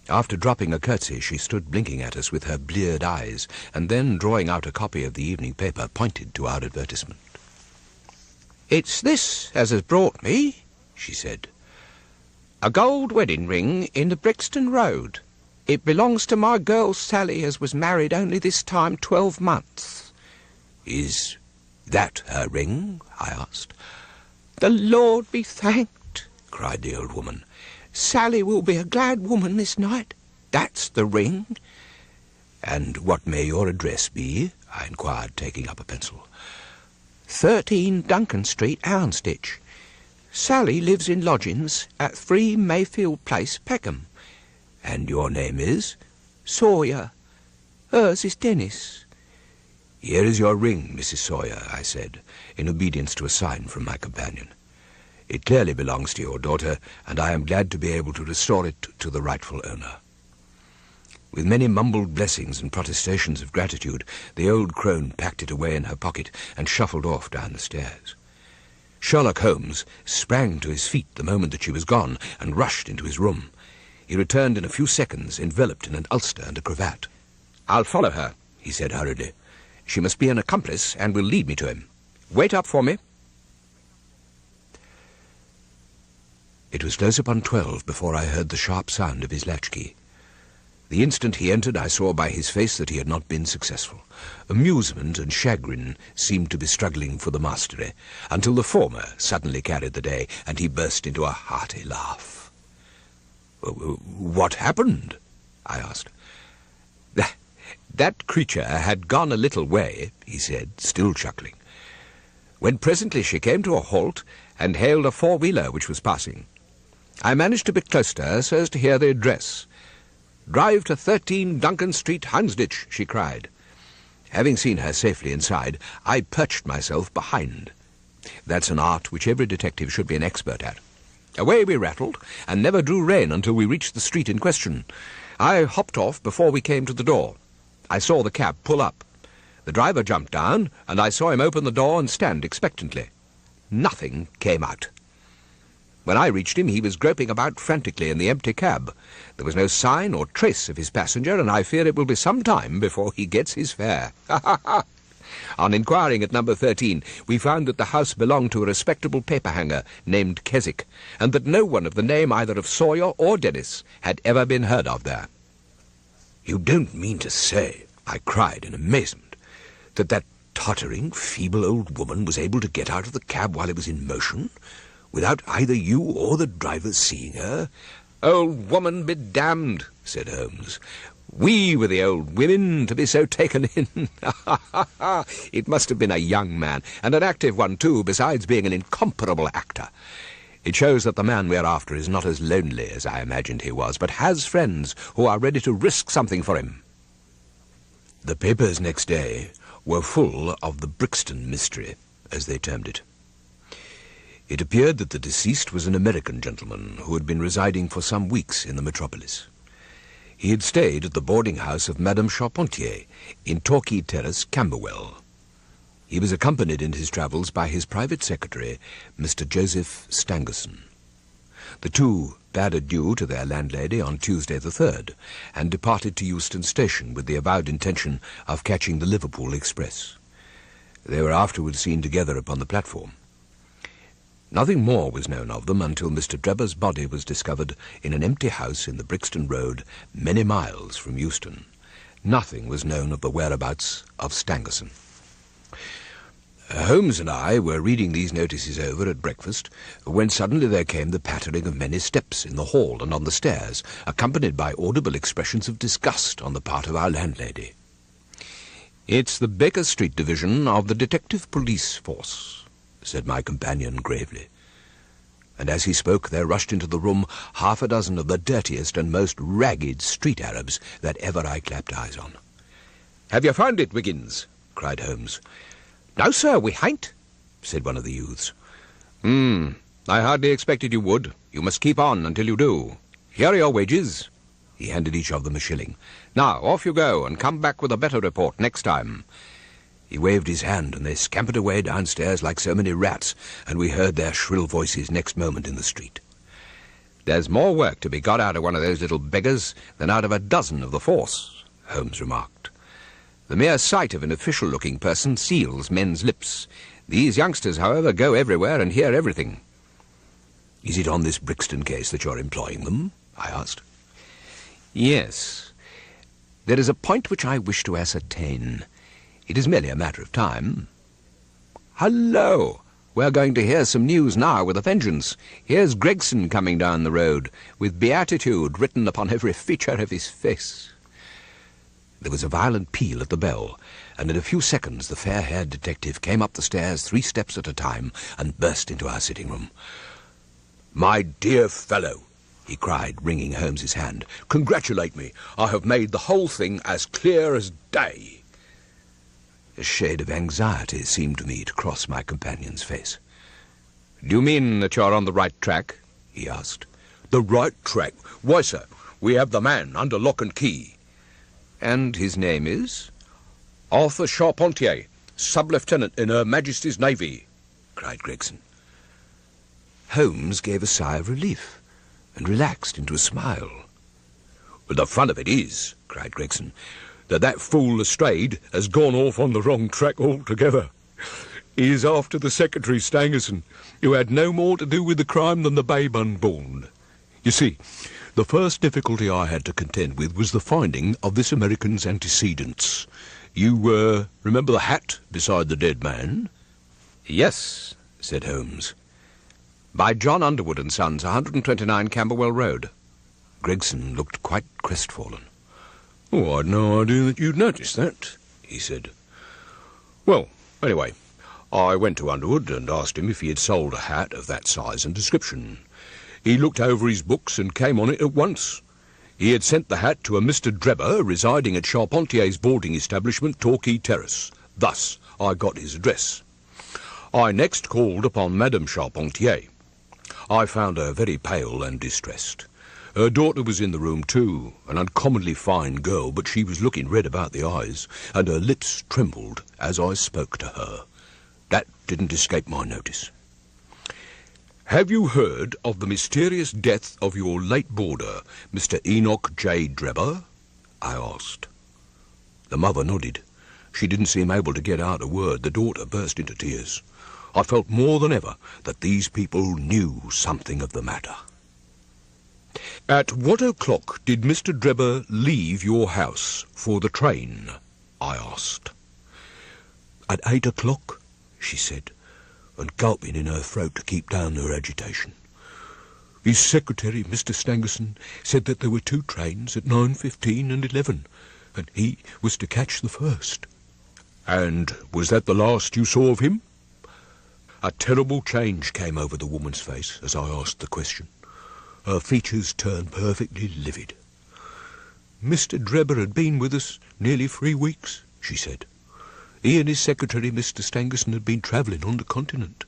After dropping a curtsy, she stood blinking at us with her bleared eyes, and then, drawing out a copy of the evening paper, pointed to our advertisement. "It's this as has brought me," she said. "A gold wedding ring in the Brixton Road. It belongs to my girl Sally, as was married only this time 12 months. "Is that her ring?" I asked. "The Lord be thanked," cried the old woman. "Sally will be a glad woman this night. That's the ring." "And what may your address be?" I inquired, taking up a pencil. 13 Duncan Street, Houndsditch. Sally lives in lodgings at 3 Mayfield Place, Peckham." "And your name is?" "Sawyer. Hers is Dennis." "Here is your ring, Mrs. Sawyer," I said, in obedience to a sign from my companion. "It clearly belongs to your daughter, and I am glad to be able to restore it to the rightful owner." With many mumbled blessings and protestations of gratitude, the old crone packed it away in her pocket and shuffled off down the stairs. Sherlock Holmes sprang to his feet the moment that she was gone and rushed into his room. He returned in a few seconds, enveloped in an ulster and a cravat. "I'll follow her," he said hurriedly. "She must be an accomplice and will lead me to him. Wait up for me." It was close upon 12 before I heard the sharp sound of his latchkey. The instant he entered, I saw by his face that he had not been successful. Amusement and chagrin seemed to be struggling for the mastery, until the former suddenly carried the day, and he burst into a hearty laugh. "What happened?" I asked. "That creature had gone a little way," he said, still chuckling, "when presently she came to a halt and hailed a four-wheeler which was passing. I managed to be close to her so as to hear the address. 'Drive to 13 Duncan Street, Houndsditch,' she cried. Having seen her safely inside, I perched myself behind. That's an art which every detective should be an expert at. Away we rattled, and never drew rein until we reached the street in question. I hopped off before we came to the door. I saw the cab pull up. The driver jumped down, and I saw him open the door and stand expectantly. Nothing came out. When I reached him, he was groping about frantically in the empty cab. There was no sign or trace of his passenger, and I fear it will be some time before he gets his fare. On inquiring at number 13, we found that the house belonged to a respectable paperhanger named Keswick, and that no one of the name either of Sawyer or Dennis had ever been heard of there. "You don't mean to say," I cried in amazement, that tottering, feeble old woman was able to get out of the cab while it was in motion, without either you or the driver seeing her? "Old woman be damned," said Holmes. "We were the old women to be so taken in." It must have been a young man, and an active one too, besides being an incomparable actor. It shows that the man we're after is not as lonely as I imagined he was, but has friends who are ready to risk something for him. The papers next day were full of the Brixton mystery, as they termed it. It appeared that the deceased was an American gentleman who had been residing for some weeks in the metropolis. He had stayed at the boarding house of Madame Charpentier in Torquay Terrace, Camberwell. He was accompanied in his travels by his private secretary, Mr. Joseph Stangerson. The two bade adieu to their landlady on Tuesday the 3rd, and departed to Euston Station with the avowed intention of catching the Liverpool express. They were afterwards seen together upon the platform. Nothing more was known of them until Mr. Drebber's body was discovered in an empty house in the Brixton Road, many miles from Euston. Nothing was known of the whereabouts of Stangerson. Holmes and I were reading these notices over at breakfast, when suddenly there came the pattering of many steps in the hall and on the stairs, accompanied by audible expressions of disgust on the part of our landlady. "It's the Baker Street division of the Detective Police Force," said my companion gravely. And as he spoke there rushed into the room half a dozen of the dirtiest and most ragged street Arabs that ever I clapped eyes on. "Have you found it, Wiggins?" cried Holmes. "No, sir, we hain't," said one of the youths. I hardly expected you would. You must keep on until you do. Here are your wages." He handed each of them a shilling. "Now, off you go, and come back with a better report next time." He waved his hand, and they scampered away downstairs like so many rats, and we heard their shrill voices next moment in the street. "There's more work to be got out of one of those little beggars than out of a dozen of the force," Holmes remarked. "The mere sight of an official-looking person seals men's lips. These youngsters, however, go everywhere and hear everything." "Is it on this Brixton case that you're employing them?" I asked. "Yes. There is a point which I wish to ascertain. It is merely a matter of time. Hullo! We're going to hear some news now with a vengeance. Here's Gregson coming down the road, with beatitude written upon every feature of his face." There was a violent peal at the bell, and in a few seconds the fair-haired detective came up the stairs 3 steps at a time and burst into our sitting-room. "My dear fellow," he cried, wringing Holmes's hand, "congratulate me. I have made the whole thing as clear as day." A shade of anxiety seemed to me to cross my companion's face. "Do you mean that you're on the right track?" he asked. "The right track? Why, sir, we have the man under lock and key." "And his name is?" "Arthur Charpentier, sub-lieutenant in Her Majesty's Navy," cried Gregson. Holmes gave a sigh of relief and relaxed into a smile. "But the fun of it is," cried Gregson, that fool Lestrade has gone off on the wrong track altogether. He is after the Secretary Stangerson, who had no more to do with the crime than the babe unborn. You see, the first difficulty I had to contend with was the finding of this American's antecedents. You remember the hat beside the dead man?" "Yes," said Holmes. "By John Underwood and Sons, 129 Camberwell Road." Gregson looked quite crestfallen. "Oh, I'd no idea that you'd noticed that," he said. "Well, anyway, I went to Underwood and asked him if he had sold a hat of that size and description. He looked over his books and came on it at once. He had sent the hat to a Mr. Drebber residing at Charpentier's boarding establishment, Torquay Terrace. Thus I got his address. I next called upon Madame Charpentier. I found her very pale and distressed. Her daughter was in the room too, an uncommonly fine girl, but she was looking red about the eyes, and her lips trembled as I spoke to her. That didn't escape my notice. "Have you heard of the mysterious death of your late boarder, Mr. Enoch J. Drebber?" I asked. The mother nodded. She didn't seem able to get out a word. The daughter burst into tears. I felt more than ever that these people knew something of the matter. "At what o'clock did Mr. Drebber leave your house for the train?" I asked. "At 8 o'clock, she said, and gulping in her throat to keep down her agitation. "His secretary, Mr. Stangerson, said that there were 2 trains at 9:15 and 11, and he was to catch the first." "And was that the last you saw of him?" A terrible change came over the woman's face as I asked the question. Her features turned perfectly livid. "Mr. Drebber had been with us nearly 3 weeks, she said. He and his secretary, Mr. Stangerson, had been travelling on the continent.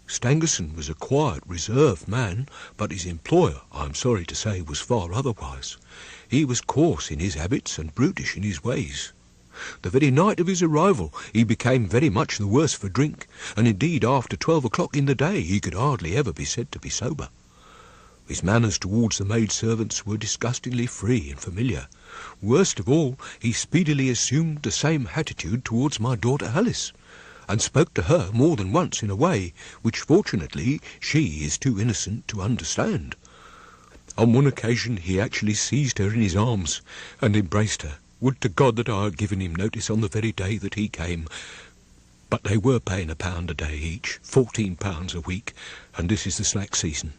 Stangerson was a quiet, reserved man, but his employer, I am sorry to say, was far otherwise. He was coarse in his habits and brutish in his ways. The very night of his arrival he became very much the worse for drink, and indeed after 12 o'clock in the day he could hardly ever be said to be sober. His manners towards the maidservants were disgustingly free and familiar. Worst of all, he speedily assumed the same attitude towards my daughter Alice, and spoke to her more than once in a way which fortunately she is too innocent to understand. On one occasion he actually seized her in his arms and embraced her. Would to God that I had given him notice on the very day that he came. But they were paying £1 a day each, £14 a week, and this is the slack season.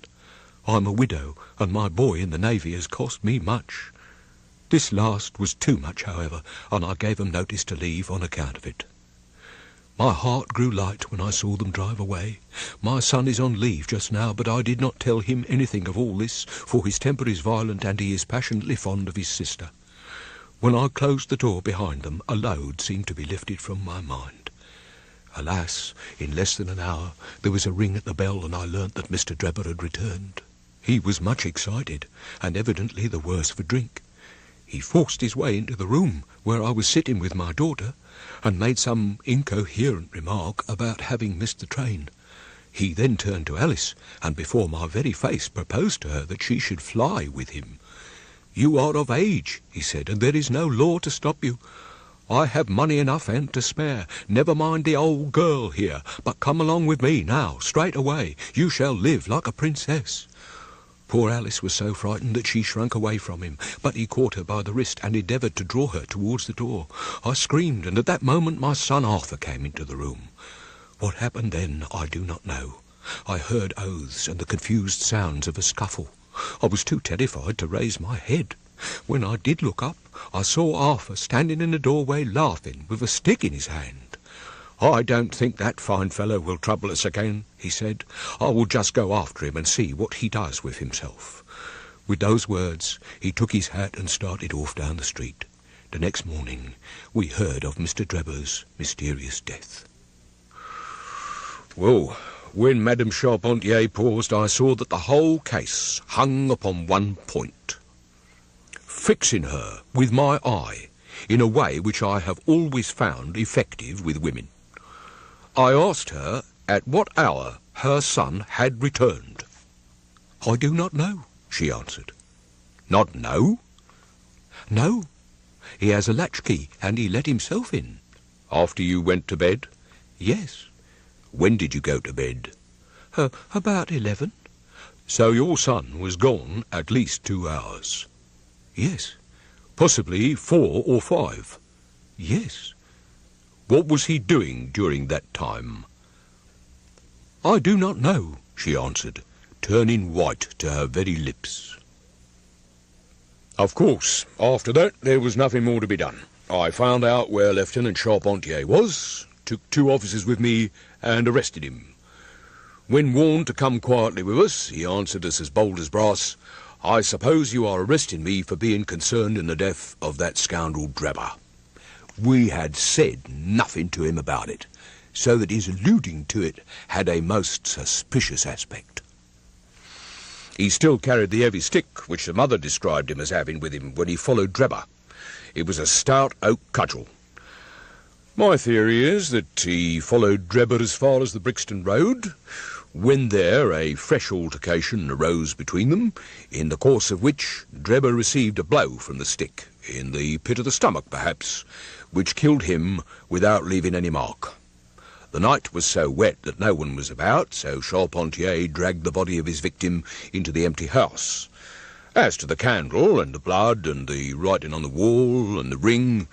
I'm a widow, and my boy in the Navy has cost me much. This last was too much, however, and I gave them notice to leave on account of it. My heart grew light when I saw them drive away. My son is on leave just now, but I did not tell him anything of all this, for his temper is violent and he is passionately fond of his sister. When I closed the door behind them, a load seemed to be lifted from my mind. Alas, in less than an hour there was a ring at the bell, and I learnt that Mr. Drebber had returned. He was much excited, and evidently the worse for drink. He forced his way into the room where I was sitting with my daughter, and made some incoherent remark about having missed the train. He then turned to Alice, and before my very face proposed to her that she should fly with him. "You are of age," he said, "and there is no law to stop you. I have money enough and to spare. Never mind the old girl here, but come along with me now, straight away. You shall live like a princess." Poor Alice was so frightened that she shrunk away from him, but he caught her by the wrist and endeavoured to draw her towards the door. I screamed, and at that moment my son Arthur came into the room. What happened then I do not know. I heard oaths and the confused sounds of a scuffle. I was too terrified to raise my head. When I did look up, I saw Arthur standing in the doorway laughing, with a stick in his hand. "I don't think that fine fellow will trouble us again," he said. "I will just go after him and see what he does with himself." With those words he took his hat and started off down the street. The next morning we heard of Mr. Drebber's mysterious death. Well, when Madame Charpentier paused, I saw that the whole case hung upon one point. Fixing her with my eye in a way which I have always found effective with women, I asked her at what hour her son had returned. "I do not know," she answered. "Not know?" "No. He has a latchkey, and he let himself in." "After you went to bed?" "Yes." "When did you go to bed?" About 11. "So your son was gone at least 2 hours?" "Yes." "Possibly 4 or 5? "Yes." "What was he doing during that time?" "I do not know," she answered, turning white to her very lips. Of course, after that there was nothing more to be done. I found out where Lieutenant Charpentier was, took 2 officers with me, and arrested him. When warned to come quietly with us, he answered us as bold as brass, I suppose you are arresting me for being concerned in the death of that scoundrel Drebber. We had said nothing to him about it, so that his alluding to it had a most suspicious aspect. He still carried the heavy stick which the mother described him as having with him when he followed Drebber. It was a stout oak cudgel. My theory is that he followed Drebber as far as the Brixton Road. When there, a fresh altercation arose between them, in the course of which Drebber received a blow from the stick, in the pit of the stomach perhaps, which killed him without leaving any mark. The night was so wet that no one was about, so Charpentier dragged the body of his victim into the empty house. As to the candle, and the blood, and the writing on the wall, and the ring,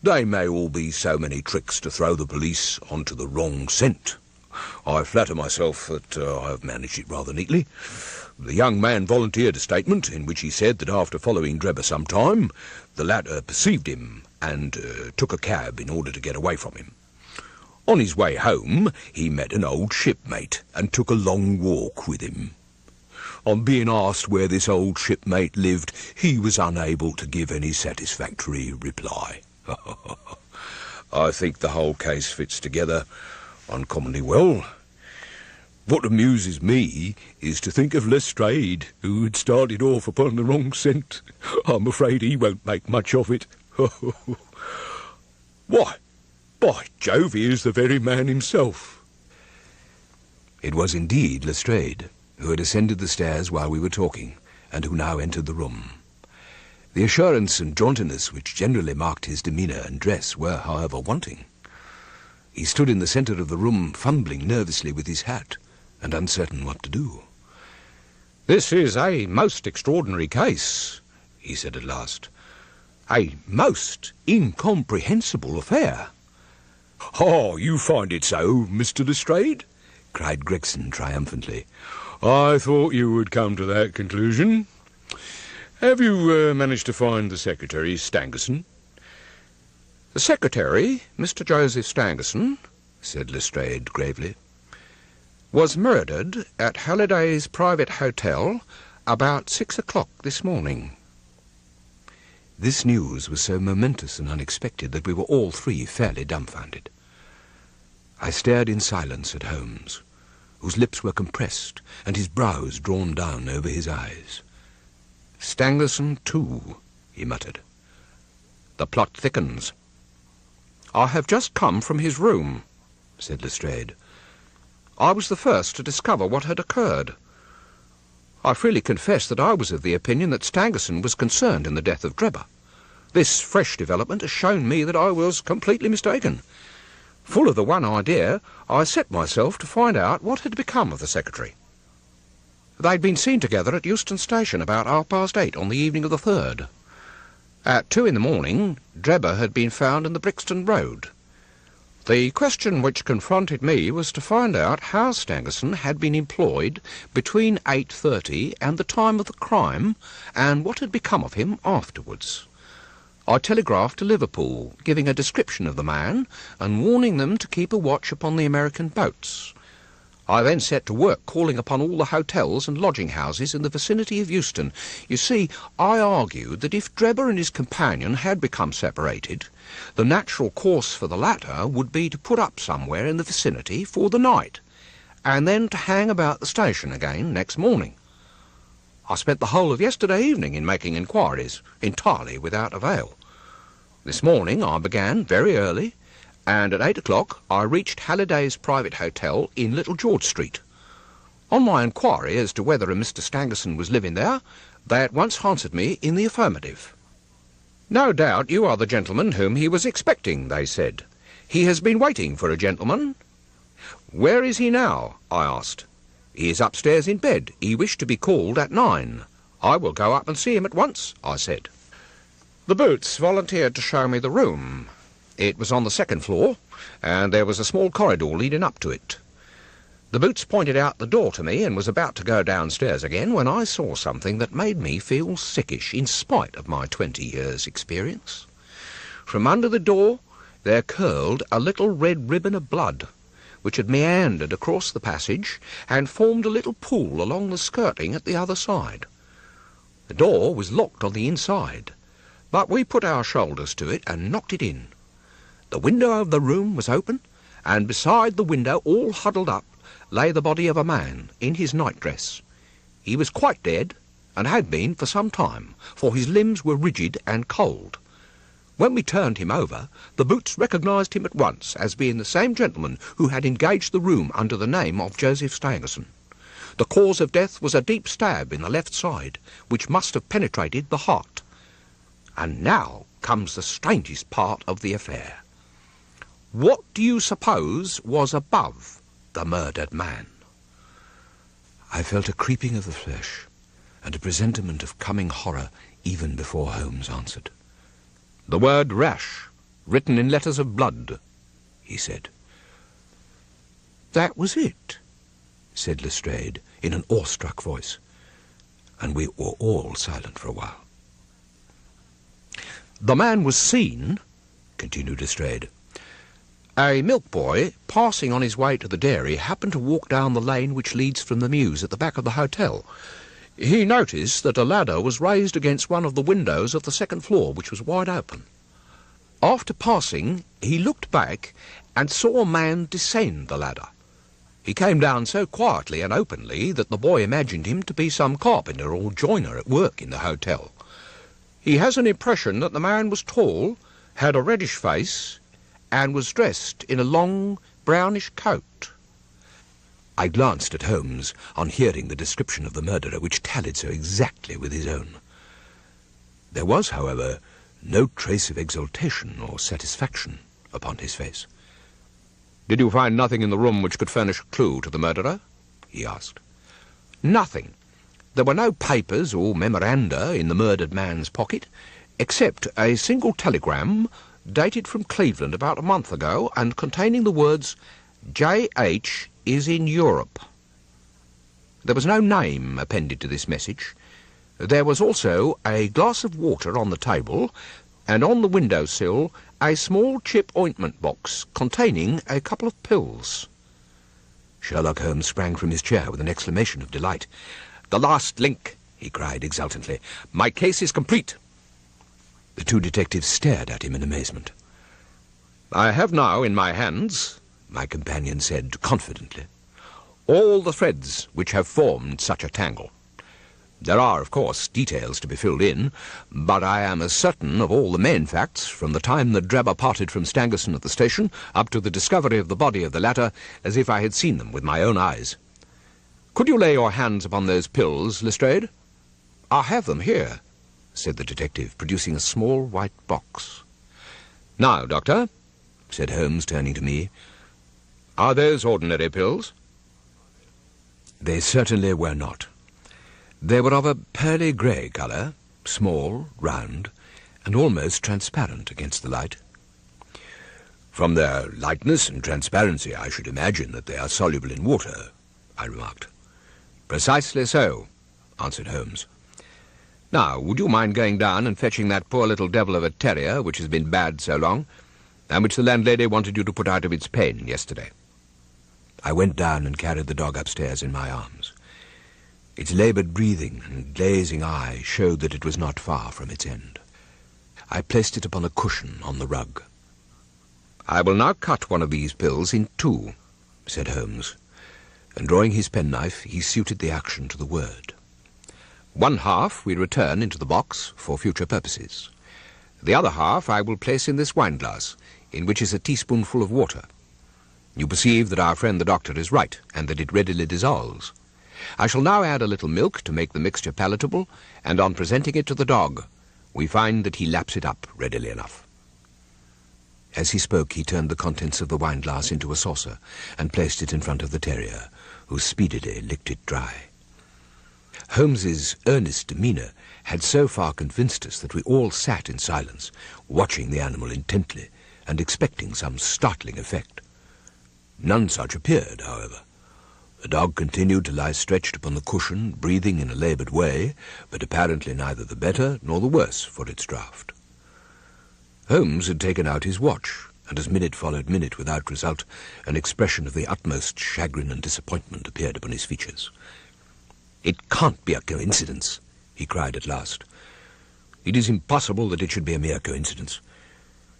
they may all be so many tricks to throw the police onto the wrong scent. I flatter myself that I have managed it rather neatly. The young man volunteered a statement in which he said that after following Drebber some time, the latter perceived him and took a cab in order to get away from him. On his way home, he met an old shipmate and took a long walk with him. On being asked where this old shipmate lived, he was unable to give any satisfactory reply. I think the whole case fits together uncommonly well. What amuses me is to think of Lestrade, who had started off upon the wrong scent. I'm afraid he won't make much of it. Why, by Jove, he is the very man himself. It was indeed Lestrade, who had ascended the stairs while we were talking, and who now entered the room. The assurance and jauntiness which generally marked his demeanour and dress were, however, wanting. He stood in the centre of the room, fumbling nervously with his hat, and uncertain what to do. "This is a most extraordinary case," he said at last. "A most incomprehensible affair." "Oh, you find it so, Mr. Lestrade?" cried Gregson triumphantly. "I thought you would come to that conclusion. Have you managed to find the secretary, Stangerson?" "The secretary, Mr. Joseph Stangerson," said Lestrade gravely, "was murdered at Halliday's private hotel about 6 o'clock this morning." This news was so momentous and unexpected that we were all three fairly dumbfounded. I stared in silence at Holmes, whose lips were compressed and his brows drawn down over his eyes. "Stangerson, too," he muttered. "The plot thickens." "I have just come from his room," said Lestrade. "I was the first to discover what had occurred. I freely confess that I was of the opinion that Stangerson was concerned in the death of Drebber. This fresh development has shown me that I was completely mistaken. Full of the one idea, I set myself to find out what had become of the secretary. They'd been seen together at Euston Station about 8:30 on the evening of the 3rd. At 2 in the morning, Drebber had been found in the Brixton Road. The question which confronted me was to find out how Stangerson had been employed between 8:30 and the time of the crime, and what had become of him afterwards. I telegraphed to Liverpool, giving a description of the man, and warning them to keep a watch upon the American boats. I then set to work calling upon all the hotels and lodging-houses in the vicinity of Euston. You see, I argued that if Drebber and his companion had become separated, the natural course for the latter would be to put up somewhere in the vicinity for the night, and then to hang about the station again next morning. I spent the whole of yesterday evening in making inquiries, entirely without avail. This morning I began very early, and at 8 o'clock I reached Halliday's private hotel in Little George Street. On my inquiry as to whether a Mr. Stangerson was living there, they at once answered me in the affirmative. "No doubt you are the gentleman whom he was expecting," they said. "He has been waiting for a gentleman." "Where is he now?" I asked. "He is upstairs in bed. He wished to be called at 9. "I will go up and see him at once," I said. The Boots volunteered to show me the room. It was on the 2nd floor, and there was a small corridor leading up to it. The Boots pointed out the door to me and was about to go downstairs again when I saw something that made me feel sickish in spite of my 20 years' experience. From under the door there curled a little red ribbon of blood, which had meandered across the passage and formed a little pool along the skirting at the other side. The door was locked on the inside, but we put our shoulders to it and knocked it in. The window of the room was open, and beside the window, all huddled up, lay the body of a man in his nightdress. He was quite dead, and had been for some time, for his limbs were rigid and cold. When we turned him over, the boots recognised him at once as being the same gentleman who had engaged the room under the name of Joseph Stangerson. The cause of death was a deep stab in the left side, which must have penetrated the heart. And now comes the strangest part of the affair. What do you suppose was above the murdered man? I felt a creeping of the flesh, and a presentiment of coming horror even before Holmes answered. The word rash, written in letters of blood, he said. That was it, said Lestrade in an awestruck voice, and we were all silent for a while. The man was seen, continued Lestrade. A milk boy, passing on his way to the dairy, happened to walk down the lane which leads from the mews at the back of the hotel. He noticed that a ladder was raised against one of the windows of the second floor, which was wide open. After passing, he looked back and saw a man descend the ladder. He came down so quietly and openly that the boy imagined him to be some carpenter or joiner at work in the hotel. He has an impression that the man was tall, had a reddish face, and was dressed in a long, brownish coat. I glanced at Holmes on hearing the description of the murderer, which tallied so exactly with his own. There was, however, no trace of exultation or satisfaction upon his face. "Did you find nothing in the room which could furnish a clue to the murderer?" he asked. "Nothing. There were no papers or memoranda in the murdered man's pocket, except a single telegram dated from Cleveland about a month ago and containing the words, 'J.H. is in Europe.' There was no name appended to this message. There was also a glass of water on the table, and on the window-sill a small chip ointment box containing a couple of pills." Sherlock Holmes sprang from his chair with an exclamation of delight. "The last link," he cried exultantly. "My case is complete." The two detectives stared at him in amazement. "I have now in my hands," my companion said confidently, "all the threads which have formed such a tangle. There are, of course, details to be filled in, but I am as certain of all the main facts, from the time that Drebber parted from Stangerson at the station up to the discovery of the body of the latter, as if I had seen them with my own eyes. Could you lay your hands upon those pills, Lestrade?" "I have them here," said the detective, producing a small white box. "Now, Doctor," said Holmes, turning to me, "are those ordinary pills?" They certainly were not. They were of a pearly grey colour, small, round, and almost transparent against the light. "From their lightness and transparency, I should imagine that they are soluble in water," I remarked. "Precisely so," answered Holmes. "Now, would you mind going down and fetching that poor little devil of a terrier which has been bad so long, and which the landlady wanted you to put out of its pain yesterday?" I went down and carried the dog upstairs in my arms. Its laboured breathing and glazing eye showed that it was not far from its end. I placed it upon a cushion on the rug. "I will now cut one of these pills in two," said Holmes, and drawing his penknife, he suited the action to the word. "One half we return into the box for future purposes. The other half I will place in this wine-glass, in which is a teaspoonful of water. You perceive that our friend the doctor is right, and that it readily dissolves. I shall now add a little milk to make the mixture palatable, and on presenting it to the dog, we find that he laps it up readily enough." As he spoke, he turned the contents of the wine-glass into a saucer and placed it in front of the terrier, who speedily licked it dry. Holmes's earnest demeanour had so far convinced us that we all sat in silence, watching the animal intently and expecting some startling effect. None such appeared, however. The dog continued to lie stretched upon the cushion, breathing in a laboured way, but apparently neither the better nor the worse for its draught. Holmes had taken out his watch, and as minute followed minute without result, an expression of the utmost chagrin and disappointment appeared upon his features. "It can't be a coincidence," he cried at last. "It is impossible that it should be a mere coincidence.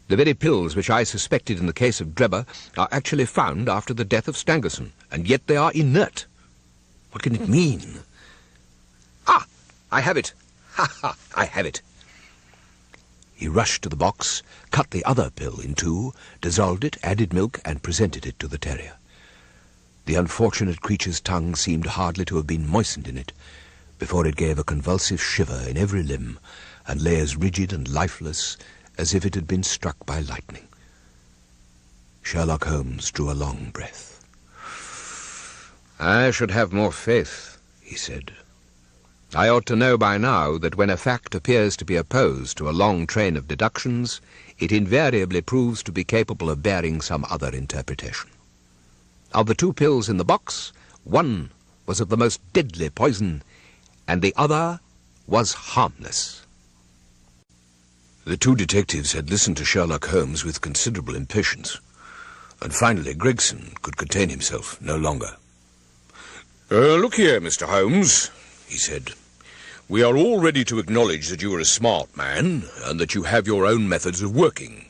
The very pills which I suspected in the case of Drebber are actually found after the death of Stangerson, and yet they are inert. What can it mean?" "Ah, I have it! Ha ha, I have it!" He rushed to the box, cut the other pill in two, dissolved it, added milk, and presented it to the terrier. The unfortunate creature's tongue seemed hardly to have been moistened in it, before it gave a convulsive shiver in every limb, and lay as rigid and lifeless as if it had been struck by lightning. Sherlock Holmes drew a long breath. "I should have more faith," he said. "I ought to know by now that when a fact appears to be opposed to a long train of deductions, it invariably proves to be capable of bearing some other interpretation. Of the two pills in the box, one was of the most deadly poison, and the other was harmless." The two detectives had listened to Sherlock Holmes with considerable impatience, and finally Gregson could contain himself no longer. Look here, Mr. Holmes," he said. "We are all ready to acknowledge that you are a smart man, and that you have your own methods of working.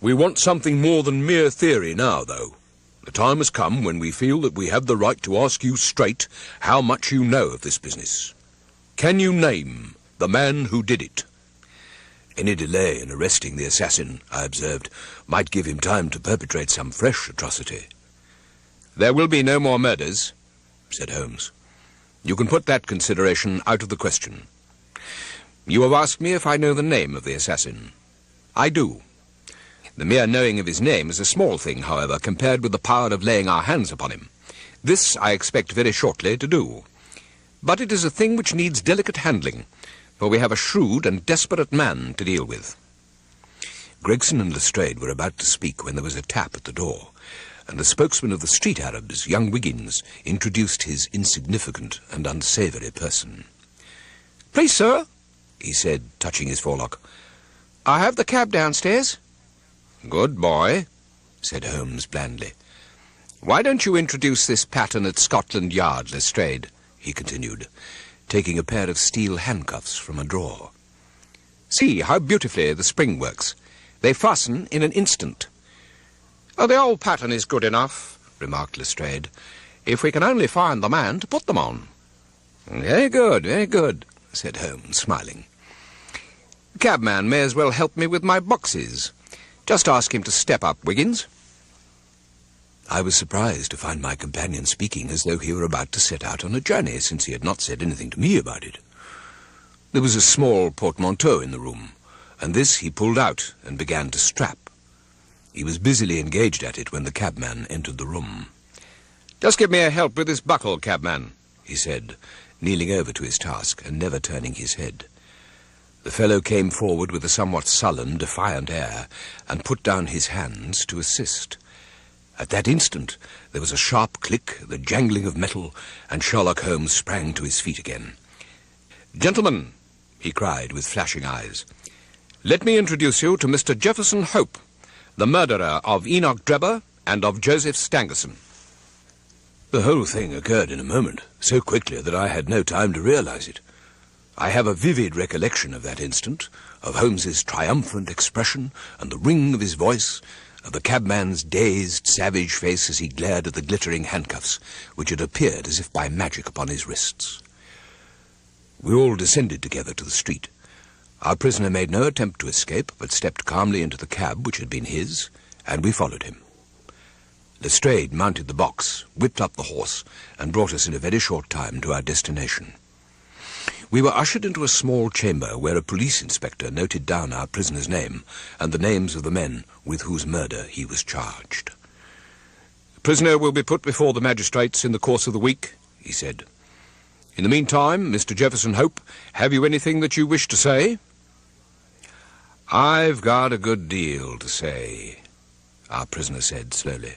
We want something more than mere theory now, though. The time has come when we feel that we have the right to ask you straight how much you know of this business. Can you name the man who did it?" Any delay in arresting the assassin, I observed, might give him time to perpetrate some fresh atrocity. "There will be no more murders," said Holmes. "You can put that consideration out of the question. You have asked me if I know the name of the assassin. I do. The mere knowing of his name is a small thing, however, compared with the power of laying our hands upon him. This I expect very shortly to do. But it is a thing which needs delicate handling, for we have a shrewd and desperate man to deal with." Gregson and Lestrade were about to speak when there was a tap at the door, and the spokesman of the street Arabs, young Wiggins, introduced his insignificant and unsavoury person. "Please, sir," he said, touching his forelock, "I have the cab downstairs." "Good boy," said Holmes blandly. "Why don't you introduce this pattern at Scotland Yard, Lestrade?" he continued, taking a pair of steel handcuffs from a drawer. "See how beautifully the spring works. They fasten in an instant." "Oh, the old pattern is good enough," remarked Lestrade, "if we can only find the man to put them on." Very good, said Holmes, smiling. "The cabman may as well help me with my boxes. Just ask him to step up, Wiggins." I was surprised to find my companion speaking as though he were about to set out on a journey, since he had not said anything to me about it. There was a small portmanteau in the room, and this he pulled out and began to strap. He was busily engaged at it when the cabman entered the room. "Just give me a help with this buckle, cabman," he said, kneeling over to his task and never turning his head. The fellow came forward with a somewhat sullen, defiant air, and put down his hands to assist. At that instant there was a sharp click, the jangling of metal, and Sherlock Holmes sprang to his feet again. "Gentlemen," he cried with flashing eyes, "let me introduce you to Mr. Jefferson Hope, the murderer of Enoch Drebber and of Joseph Stangerson." The whole thing occurred in a moment, so quickly that I had no time to realize it. I have a vivid recollection of that instant, of Holmes's triumphant expression and the ring of his voice, of the cabman's dazed, savage face as he glared at the glittering handcuffs, which had appeared as if by magic upon his wrists. We all descended together to the street. Our prisoner made no attempt to escape, but stepped calmly into the cab which had been his, and we followed him. Lestrade mounted the box, whipped up the horse, and brought us in a very short time to our destination. We were ushered into a small chamber where a police inspector noted down our prisoner's name and the names of the men with whose murder he was charged. "The prisoner will be put before the magistrates in the course of the week," he said. "In the meantime, Mr. Jefferson Hope, have you anything that you wish to say?" "I've got a good deal to say," our prisoner said slowly.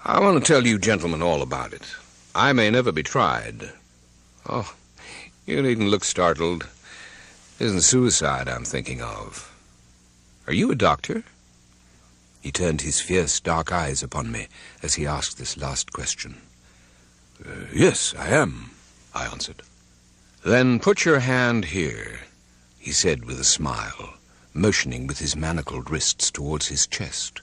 "I want to tell you gentlemen all about it. I may never be tried. Oh, you needn't look startled. It isn't suicide I'm thinking of. Are you a doctor?" He turned his fierce, dark eyes upon me as he asked this last question. "Yes, I am," I answered. "Then put your hand here," he said with a smile, motioning with his manacled wrists towards his chest.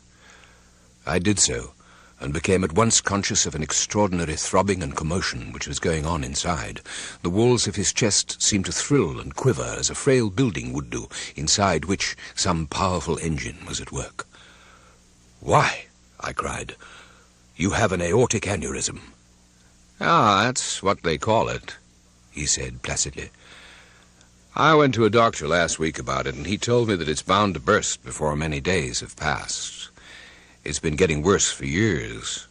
I did so, and became at once conscious of an extraordinary throbbing and commotion which was going on inside. The walls of his chest seemed to thrill and quiver as a frail building would do, inside which some powerful engine was at work. "Why," I cried, "you have an aortic aneurysm." "Ah, that's what they call it," he said placidly. "I went to a doctor last week about it, and he told me that it's bound to burst before many days have passed. It's been getting worse for years.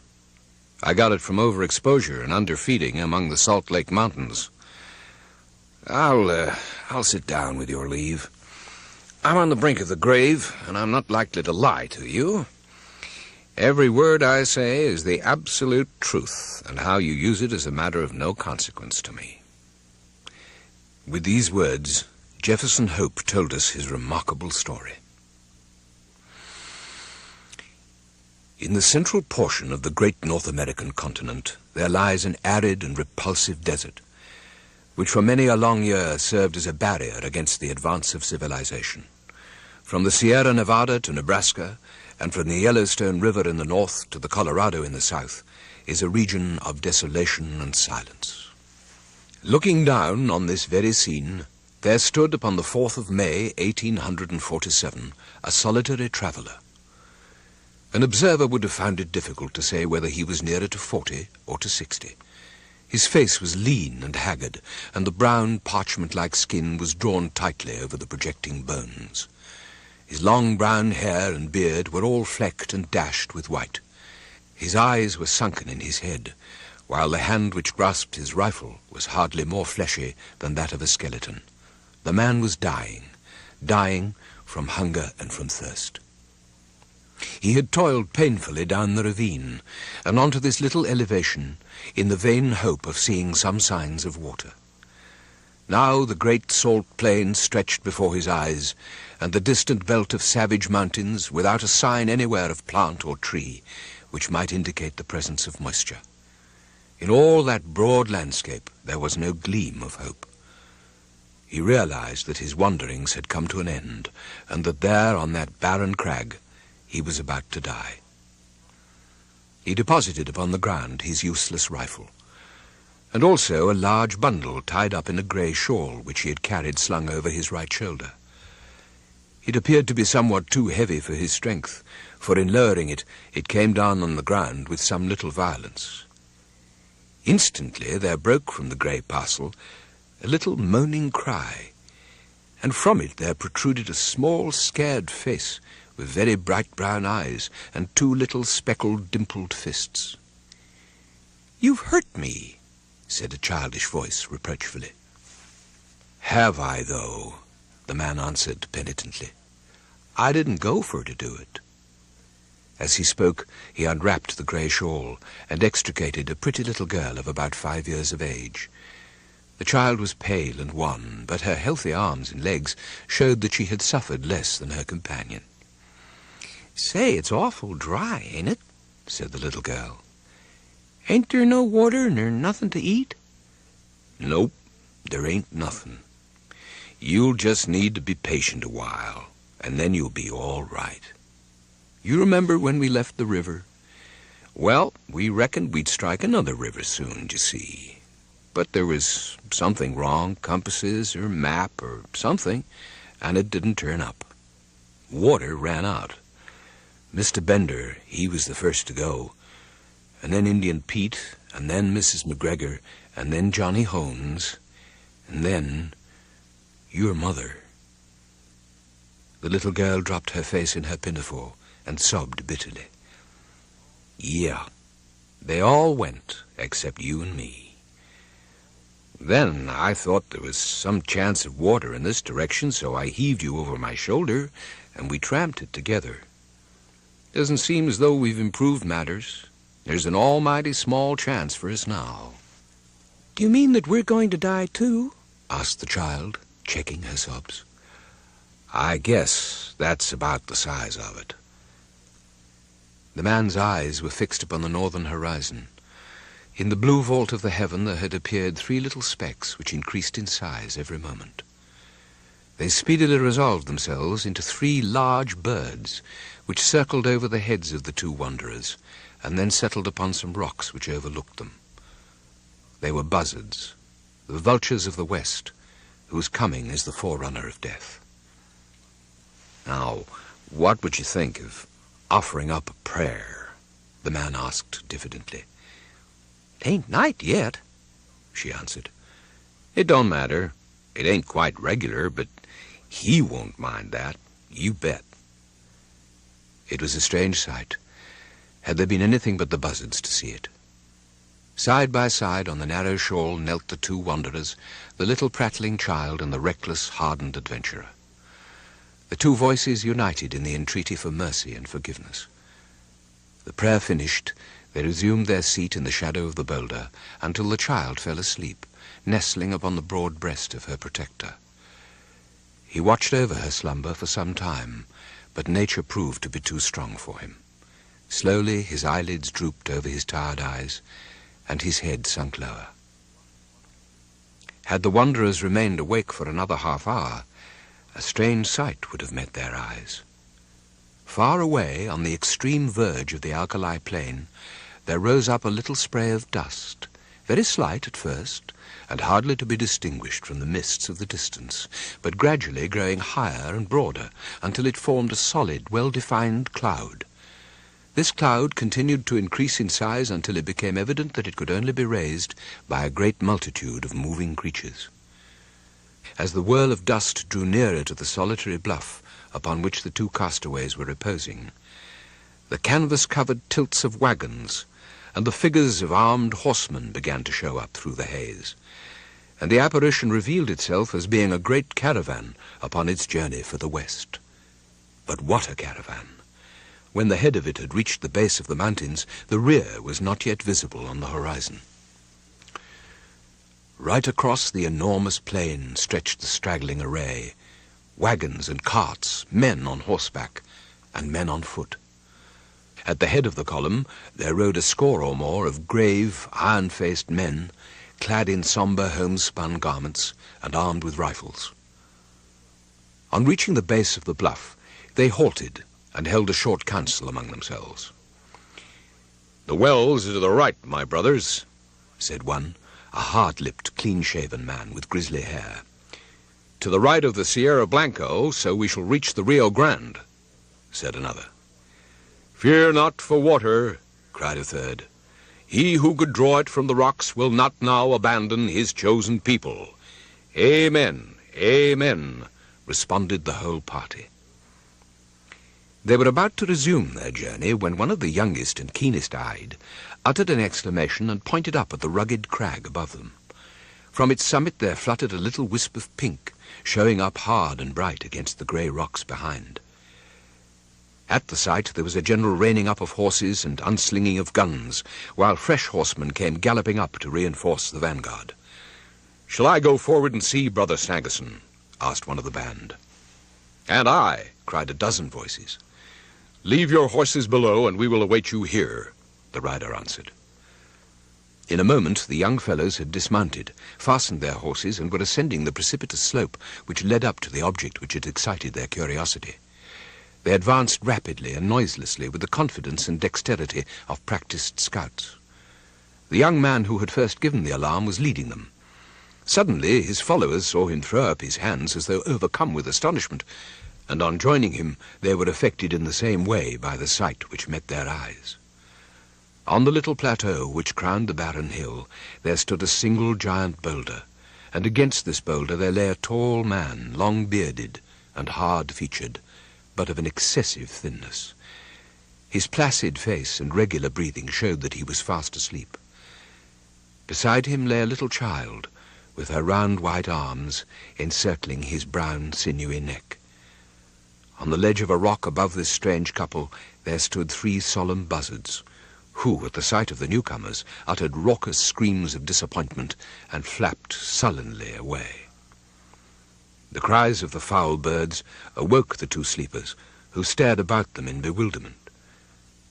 I got it from overexposure and underfeeding among the Salt Lake Mountains. I'll sit down with your leave. I'm on the brink of the grave, and I'm not likely to lie to you. Every word I say is the absolute truth, and how you use it is a matter of no consequence to me." With these words, Jefferson Hope told us his remarkable story. In the central portion of the great North American continent, there lies an arid and repulsive desert, which for many a long year served as a barrier against the advance of civilization. From the Sierra Nevada to Nebraska, and from the Yellowstone River in the north to the Colorado in the south, is a region of desolation and silence. Looking down on this very scene, there stood upon the 4th of May, 1847, a solitary traveller. An observer would have found it difficult to say whether he was nearer to 40 or to 60. His face was lean and haggard, and the brown, parchment-like skin was drawn tightly over the projecting bones. His long brown hair and beard were all flecked and dashed with white. His eyes were sunken in his head, while the hand which grasped his rifle was hardly more fleshy than that of a skeleton. The man was dying from hunger and from thirst. He had toiled painfully down the ravine and onto this little elevation in the vain hope of seeing some signs of water. Now the great salt plain stretched before his eyes, and the distant belt of savage mountains without a sign anywhere of plant or tree which might indicate the presence of moisture. In all that broad landscape there was no gleam of hope. He realized that his wanderings had come to an end, and that there on that barren crag he was about to die. He deposited upon the ground his useless rifle, and also a large bundle tied up in a grey shawl which he had carried slung over his right shoulder. It appeared to be somewhat too heavy for his strength, for in lowering it, it came down on the ground with some little violence. Instantly there broke from the grey parcel a little moaning cry, and from it there protruded a small, scared face with very bright brown eyes and two little speckled, dimpled fists. "You've hurt me," said a childish voice reproachfully. "Have I, though?" the man answered penitently. "I didn't go for to do it." As he spoke, he unwrapped the grey shawl and extricated a pretty little girl of about 5 years of age. The child was pale and wan, but her healthy arms and legs showed that she had suffered less than her companion. "Say, it's awful dry, ain't it?" said the little girl. "Ain't there no water nor nothing to eat?" "Nope, there ain't nothing. You'll just need to be patient a while, and then you'll be all right. You remember when we left the river? Well, we reckoned we'd strike another river soon, you see. But there was something wrong, compasses or map or something, and it didn't turn up. Water ran out. Mr. Bender, he was the first to go, and then Indian Pete, and then Mrs. McGregor, and then Johnny Hones, and then your mother." The little girl dropped her face in her pinafore and sobbed bitterly. "Yeah, they all went, except you and me. Then I thought there was some chance of water in this direction, so I heaved you over my shoulder, and we tramped it together. Doesn't seem as though we've improved matters. There's an almighty small chance for us now." "Do you mean that we're going to die too?" asked the child, checking her sobs. "I guess that's about the size of it." The man's eyes were fixed upon the northern horizon. In the blue vault of the heaven there had appeared 3 little specks which increased in size every moment. They speedily resolved themselves into 3 large birds which circled over the heads of the 2 wanderers and then settled upon some rocks which overlooked them. They were buzzards, the vultures of the west, whose coming is the forerunner of death. "Now, what would you think of offering up a prayer?" the man asked diffidently. "It ain't night yet," she answered. "It don't matter. It ain't quite regular, but he won't mind that, you bet." It was a strange sight. Had there been anything but the buzzards to see it? Side by side on the narrow shore knelt the 2 wanderers, the little prattling child and the reckless, hardened adventurer. The 2 voices united in the entreaty for mercy and forgiveness. The prayer finished, they resumed their seat in the shadow of the boulder until the child fell asleep, nestling upon the broad breast of her protector. He watched over her slumber for some time, but nature proved to be too strong for him. Slowly his eyelids drooped over his tired eyes, and his head sunk lower. Had the wanderers remained awake for another half-hour, a strange sight would have met their eyes. Far away, on the extreme verge of the alkali plain, there rose up a little spray of dust, very slight at first, and hardly to be distinguished from the mists of the distance, but gradually growing higher and broader until it formed a solid, well-defined cloud. This cloud continued to increase in size until it became evident that it could only be raised by a great multitude of moving creatures. As the whirl of dust drew nearer to the solitary bluff upon which the 2 castaways were reposing, the canvas-covered tilts of wagons and the figures of armed horsemen began to show up through the haze, and the apparition revealed itself as being a great caravan upon its journey for the west. But what a caravan! When the head of it had reached the base of the mountains, the rear was not yet visible on the horizon. Right across the enormous plain stretched the straggling array, wagons and carts, men on horseback, and men on foot. At the head of the column there rode a score or more of grave, iron-faced men, clad in sombre homespun garments and armed with rifles. On reaching the base of the bluff, they halted and held a short council among themselves. "The wells are to the right, my brothers," said one, a hard-lipped, clean-shaven man with grizzly hair. "To the right of the Sierra Blanco, so we shall reach the Rio Grande," said another. "Fear not for water," cried a third. "He who could draw it from the rocks will not now abandon his chosen people." "Amen, amen," responded the whole party. They were about to resume their journey when one of the youngest and keenest-eyed uttered an exclamation and pointed up at the rugged crag above them. From its summit there fluttered a little wisp of pink, showing up hard and bright against the grey rocks behind. At the sight there was a general reining up of horses and unslinging of guns, while fresh horsemen came galloping up to reinforce the vanguard. "Shall I go forward and see, Brother Snaggerson?" asked one of the band. "And I," cried a dozen voices. "Leave your horses below, and we will await you here," the rider answered. In a moment the young fellows had dismounted, fastened their horses, and were ascending the precipitous slope which led up to the object which had excited their curiosity. They advanced rapidly and noiselessly with the confidence and dexterity of practiced scouts. The young man who had first given the alarm was leading them. Suddenly his followers saw him throw up his hands as though overcome with astonishment, and on joining him they were affected in the same way by the sight which met their eyes. On the little plateau which crowned the barren hill there stood a single giant boulder, and against this boulder there lay a tall man, long-bearded and hard-featured, but of an excessive thinness. His placid face and regular breathing showed that he was fast asleep. Beside him lay a little child, with her round white arms encircling his brown sinewy neck. On the ledge of a rock above this strange couple there stood 3 solemn buzzards, who, at the sight of the newcomers, uttered raucous screams of disappointment and flapped sullenly away. The cries of the foul birds awoke the 2 sleepers, who stared about them in bewilderment.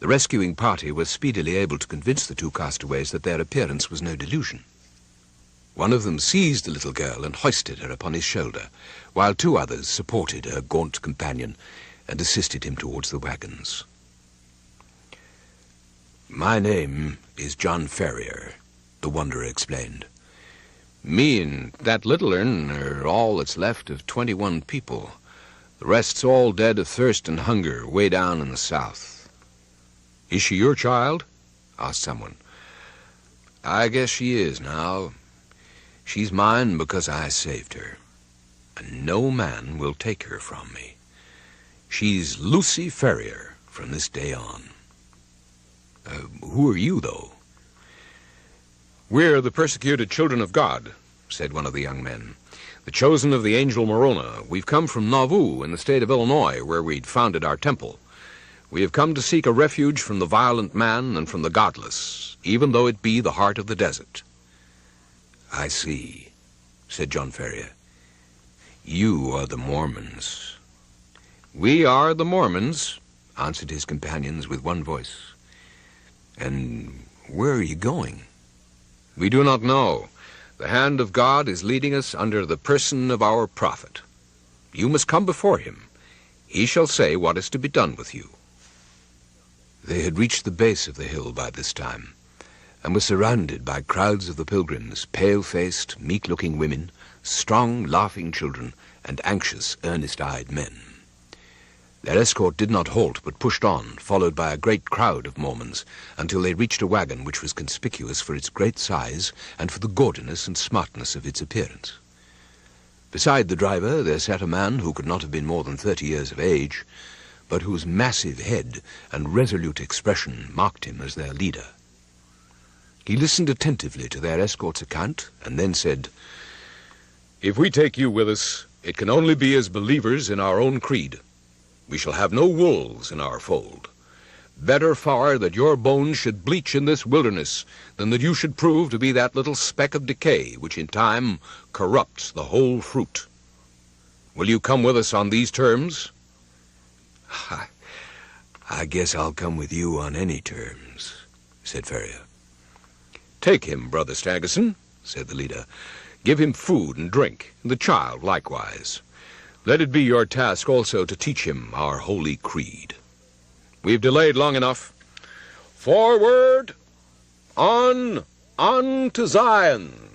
The rescuing party was speedily able to convince the two castaways that their appearance was no delusion. One of them seized the little girl and hoisted her upon his shoulder, while two others supported her gaunt companion and assisted him towards the wagons. "My name is John Ferrier," the wanderer explained. "Me and that little un are all that's left of 21 people. The rest's all dead of thirst and hunger way down in the south." "Is she your child?" asked someone. "I guess she is now. She's mine because I saved her, and no man will take her from me. She's Lucy Ferrier from this day on." "Who are you, though?" "We're the persecuted children of God," said one of the young men. "The chosen of the angel Moroni. We've come from Nauvoo in the state of Illinois, where we'd founded our temple. We have come to seek a refuge from the violent man and from the godless, even though it be the heart of the desert." "I see," said John Ferrier. "You are the Mormons." "We are the Mormons," answered his companions with one voice. "And where are you going?" "We do not know. The hand of God is leading us under the person of our prophet. You must come before him. He shall say what is to be done with you." They had reached the base of the hill by this time, and were surrounded by crowds of the pilgrims, pale-faced, meek-looking women, strong, laughing children, and anxious, earnest-eyed men. Their escort did not halt, but pushed on, followed by a great crowd of Mormons, until they reached a wagon which was conspicuous for its great size and for the gaudiness and smartness of its appearance. Beside the driver there sat a man who could not have been more than 30 years of age, but whose massive head and resolute expression marked him as their leader. He listened attentively to their escort's account, and then said, "If we take you with us, it can only be as believers in our own creed. We shall have no wolves in our fold. Better far that your bones should bleach in this wilderness than that you should prove to be that little speck of decay which in time corrupts the whole fruit. Will you come with us on these terms?" I guess I'll come with you on any terms," said Ferrier. "Take him, Brother Staggerson," said the leader. "Give him food and drink, and the child likewise. Let it be your task also to teach him our holy creed. We've delayed long enough. Forward! On to Zion!"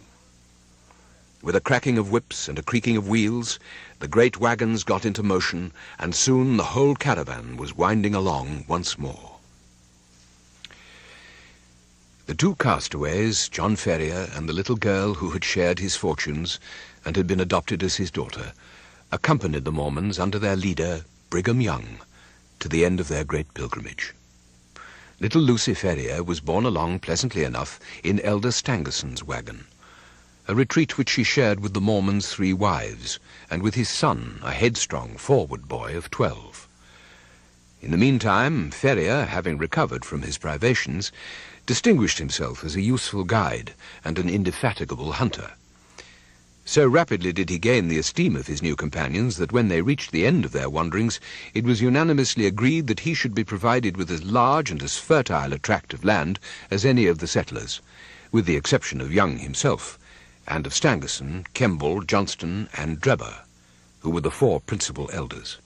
With a cracking of whips and a creaking of wheels, the great wagons got into motion, and soon the whole caravan was winding along once more. The two castaways, John Ferrier and the little girl who had shared his fortunes and had been adopted as his daughter, accompanied the Mormons under their leader, Brigham Young, to the end of their great pilgrimage. Little Lucy Ferrier was borne along pleasantly enough in Elder Stangerson's wagon, a retreat which she shared with the Mormon's 3 wives, and with his son, a headstrong, forward boy of 12. In the meantime, Ferrier, having recovered from his privations, distinguished himself as a useful guide and an indefatigable hunter. So rapidly did he gain the esteem of his new companions that when they reached the end of their wanderings, it was unanimously agreed that he should be provided with as large and as fertile a tract of land as any of the settlers, with the exception of Young himself, and of Stangerson, Kemble, Johnston, and Drebber, who were the 4 principal elders.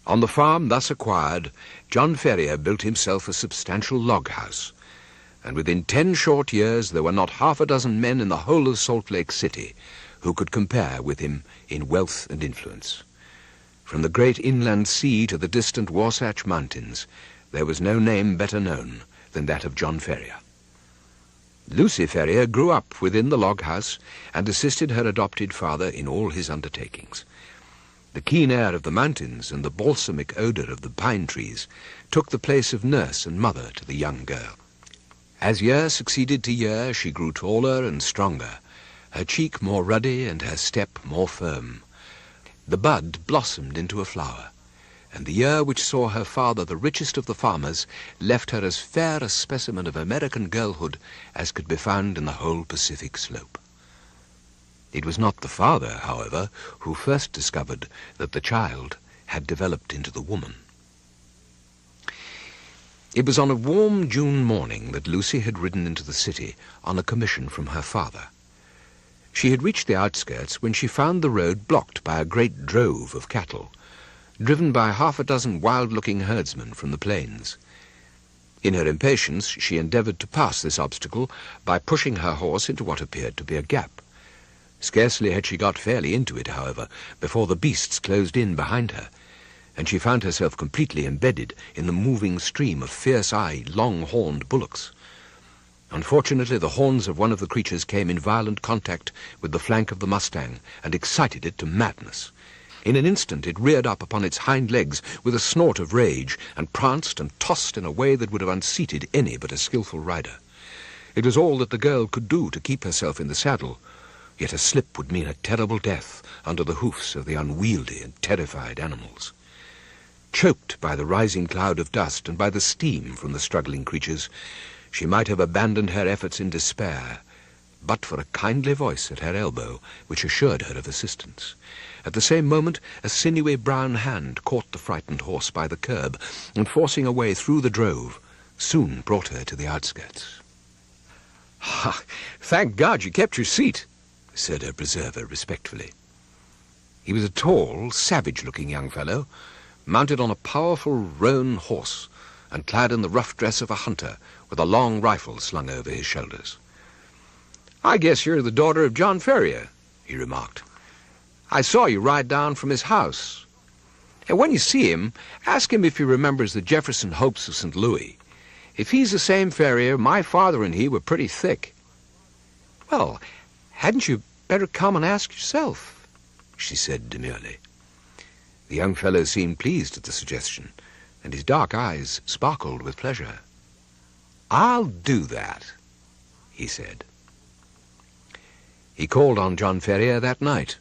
On the farm thus acquired, John Ferrier built himself a substantial log house, and within 10 short years there were not half a dozen men in the whole of Salt Lake City who could compare with him in wealth and influence. From the great inland sea to the distant Wasatch Mountains, there was no name better known than that of John Ferrier. Lucy Ferrier grew up within the log house and assisted her adopted father in all his undertakings. The keen air of the mountains and the balsamic odor of the pine trees took the place of nurse and mother to the young girl. As year succeeded to year, she grew taller and stronger, her cheek more ruddy and her step more firm. The bud blossomed into a flower, and the year which saw her father the richest of the farmers left her as fair a specimen of American girlhood as could be found in the whole Pacific slope. It was not the father, however, who first discovered that the child had developed into the woman. It was on a warm June morning that Lucy had ridden into the city on a commission from her father. She had reached the outskirts when she found the road blocked by a great drove of cattle, driven by half a dozen wild-looking herdsmen from the plains. In her impatience, she endeavoured to pass this obstacle by pushing her horse into what appeared to be a gap. Scarcely had she got fairly into it, however, before the beasts closed in behind her, and she found herself completely embedded in the moving stream of fierce-eyed, long-horned bullocks. Unfortunately, the horns of one of the creatures came in violent contact with the flank of the Mustang and excited it to madness. In an instant it reared up upon its hind legs with a snort of rage and pranced and tossed in a way that would have unseated any but a skilful rider. It was all that the girl could do to keep herself in the saddle, yet a slip would mean a terrible death under the hoofs of the unwieldy and terrified animals. Choked by the rising cloud of dust and by the steam from the struggling creatures, she might have abandoned her efforts in despair, but for a kindly voice at her elbow which assured her of assistance. At the same moment, a sinewy brown hand caught the frightened horse by the curb, and forcing a way through the drove, soon brought her to the outskirts. "Ha! Thank God you kept your seat," said her preserver respectfully. He was a tall, savage-looking young fellow, mounted on a powerful roan horse, and clad in the rough dress of a hunter, with a long rifle slung over his shoulders. "I guess you're the daughter of John Ferrier," he remarked. "I saw you ride down from his house. And when you see him, ask him if he remembers the Jefferson Hopes of St. Louis. If he's the same Ferrier, my father and he were pretty thick." Well, hadn't you better come and ask yourself?" she said demurely. The young fellow seemed pleased at the suggestion, and his dark eyes sparkled with pleasure. "I'll do that," he said. He called on John Ferrier that night,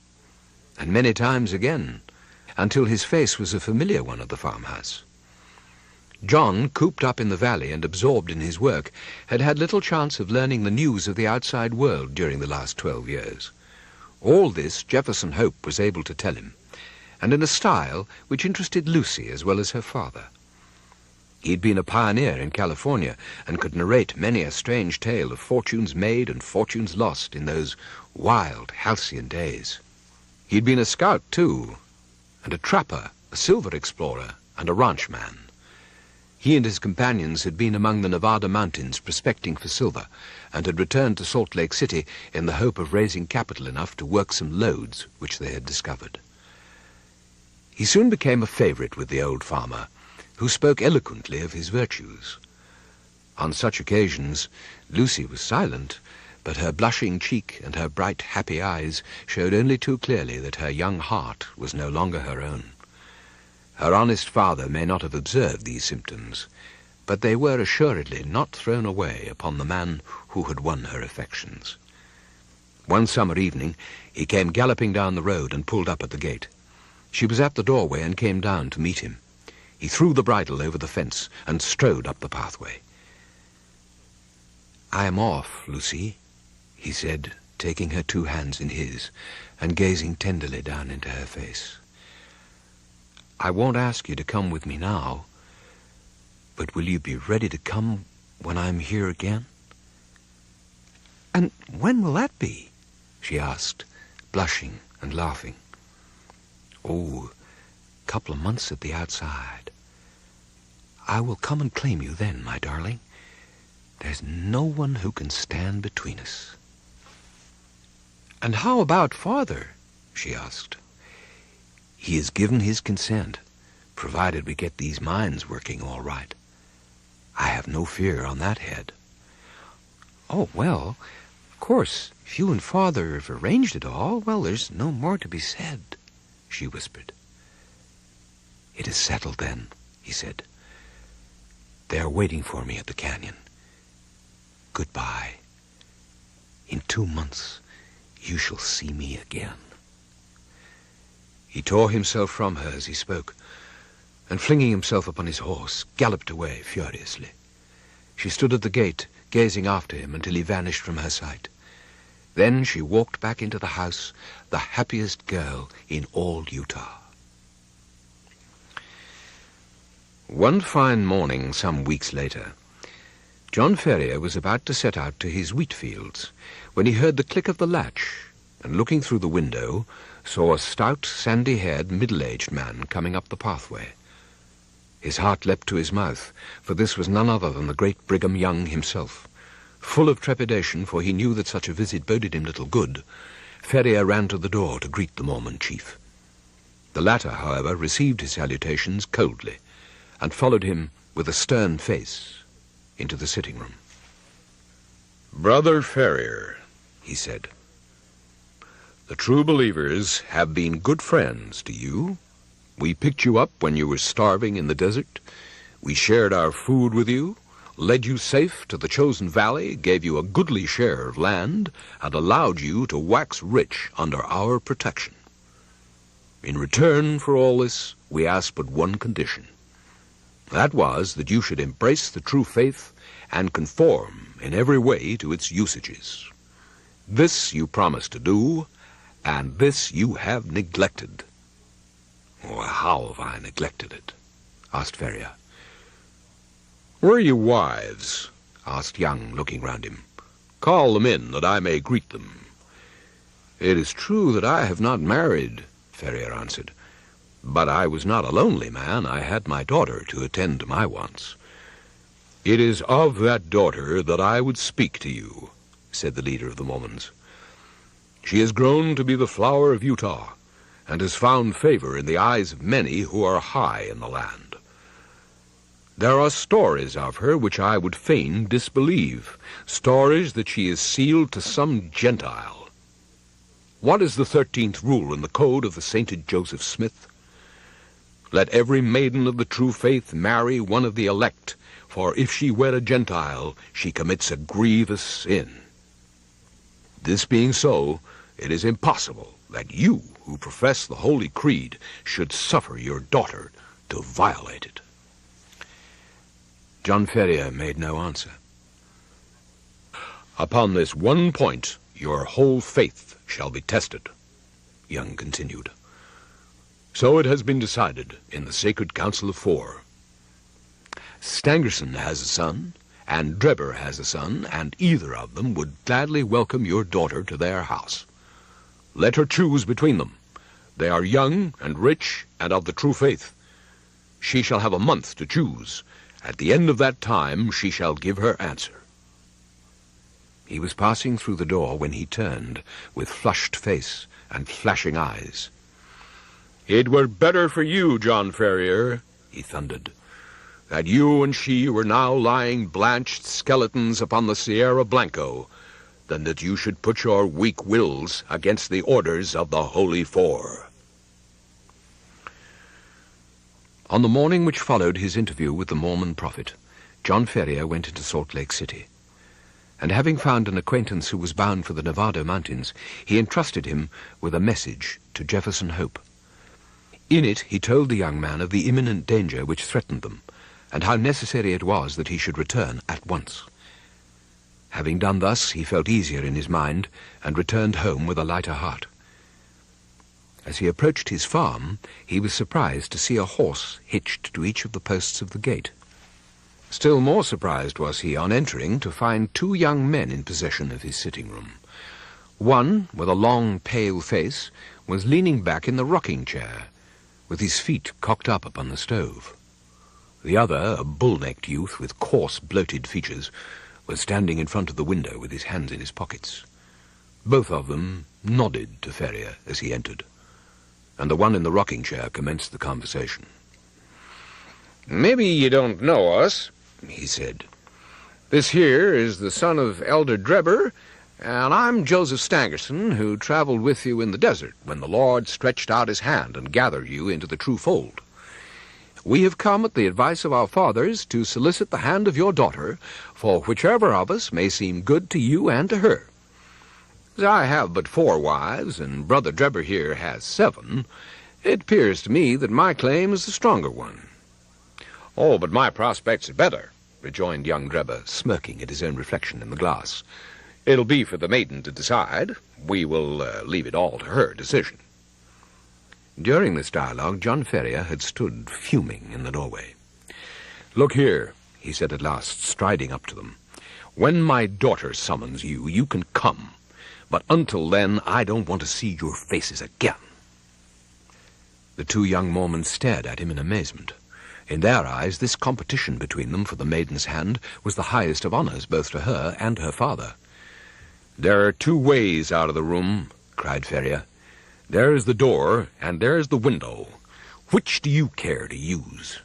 and many times again, until his face was a familiar one at the farmhouse. John, cooped up in the valley and absorbed in his work, had had little chance of learning the news of the outside world during the last 12 years. All this Jefferson Hope was able to tell him, and in a style which interested Lucy as well as her father. He'd been a pioneer in California and could narrate many a strange tale of fortunes made and fortunes lost in those wild, halcyon days. He'd been a scout, too, and a trapper, a silver explorer, and a ranchman. He and his companions had been among the Nevada mountains prospecting for silver, and had returned to Salt Lake City in the hope of raising capital enough to work some lodes which they had discovered. He soon became a favorite with the old farmer, who spoke eloquently of his virtues. On such occasions, Lucy was silent, but her blushing cheek and her bright, happy eyes showed only too clearly that her young heart was no longer her own. Her honest father may not have observed these symptoms, but they were assuredly not thrown away upon the man who had won her affections. One summer evening, he came galloping down the road and pulled up at the gate. She was at the doorway and came down to meet him. He threw the bridle over the fence and strode up the pathway. "I am off, Lucy," he said, taking her 2 hands in his and gazing tenderly down into her face. "I won't ask you to come with me now, but will you be ready to come when I am here again?" And when will that be?" she asked, blushing and laughing. "Oh, a couple of months at the outside. I will come and claim you then, my darling. There's no one who can stand between us." "And how about father?" she asked. "He has given his consent, provided we get these mines working all right. I have no fear on that head." "Oh, well, of course, if you and father have arranged it all, well, there's no more to be said," she whispered. "It is settled then," he said. "They are waiting for me at the canyon. Goodbye. In 2 months, you shall see me again." He tore himself from her as he spoke, and flinging himself upon his horse, galloped away furiously. She stood at the gate, gazing after him until he vanished from her sight. Then she walked back into the house, the happiest girl in all Utah. One fine morning, some weeks later, John Ferrier was about to set out to his wheat fields when he heard the click of the latch, and looking through the window, saw a stout, sandy-haired, middle-aged man coming up the pathway. His heart leapt to his mouth, for this was none other than the great Brigham Young himself. Full of trepidation, for he knew that such a visit boded him little good, Ferrier ran to the door to greet the Mormon chief. The latter, however, received his salutations coldly, and followed him with a stern face into the sitting room. "Brother Ferrier," he said, "the true believers have been good friends to you. We picked you up when you were starving in the desert. We shared our food with you, led you safe to the chosen valley, gave you a goodly share of land, and allowed you to wax rich under our protection. In return for all this, we asked but one condition. That was that you should embrace the true faith and conform in every way to its usages. This you promised to do, and this you have neglected." "Well, how have I neglected it?" asked Ferrier. "Were you wives?" asked Young, looking round him. "Call them in, that I may greet them." "It is true that I have not married," Ferrier answered. "But I was not a lonely man. I had my daughter to attend to my wants." "It is of that daughter that I would speak to you," said the leader of the Mormons. "She has grown to be the flower of Utah, and has found favor in the eyes of many who are high in the land. There are stories of her which I would fain disbelieve, stories that she is sealed to some Gentile. What is the 13th rule in the code of the sainted Joseph Smith? Let every maiden of the true faith marry one of the elect, for if she wed a Gentile, she commits a grievous sin. This being so, it is impossible that you, who profess the Holy Creed, should suffer your daughter to violate it." John Ferrier made no answer. "Upon this one point, your whole faith shall be tested," Young continued. "So it has been decided in the Sacred Council of Four. Stangerson has a son, and Drebber has a son, and either of them would gladly welcome your daughter to their house. Let her choose between them. They are young and rich and of the true faith. She shall have a month to choose. At the end of that time she shall give her answer." He was passing through the door when he turned, with flushed face and flashing eyes. "It were better for you, John Ferrier," he thundered, "that you and she were now lying blanched skeletons upon the Sierra Blanco, than that you should put your weak wills against the orders of the Holy Four." On the morning which followed his interview with the Mormon prophet, John Ferrier went into Salt Lake City, and having found an acquaintance who was bound for the Nevada mountains, he entrusted him with a message to Jefferson Hope. In it he told the young man of the imminent danger which threatened them, and how necessary it was that he should return at once. Having done thus, he felt easier in his mind, and returned home with a lighter heart. As he approached his farm, he was surprised to see a horse hitched to each of the posts of the gate. Still more surprised was he, on entering, to find two young men in possession of his sitting-room. One, with a long, pale face, was leaning back in the rocking-chair, with his feet cocked up upon the stove. The other, a bull-necked youth with coarse, bloated features, was standing in front of the window with his hands in his pockets. Both of them nodded to Ferrier as he entered, and the one in the rocking-chair commenced the conversation. "Maybe you don't know us," he said. "This here is the son of Elder Drebber, and I'm Joseph Stangerson, who traveled with you in the desert when the Lord stretched out his hand and gathered you into the true fold. We have come at the advice of our fathers to solicit the hand of your daughter, for whichever of us may seem good to you and to her. As I have but 4 wives, and Brother Drebber here has 7, it appears to me that my claim is the stronger one." "Oh, but my prospects are better," rejoined young Drebber, smirking at his own reflection in the glass. "It'll be for the maiden to decide. We will leave it all to her decision." During this dialogue, John Ferrier had stood fuming in the doorway. "Look here," he said at last, striding up to them. "When my daughter summons you, you can come. But until then, I don't want to see your faces again." The two young Mormons stared at him in amazement. In their eyes, this competition between them for the maiden's hand was the highest of honors both to her and her father. "There are two ways out of the room," cried Ferrier. "There's the door, and there's the window. Which do you care to use?"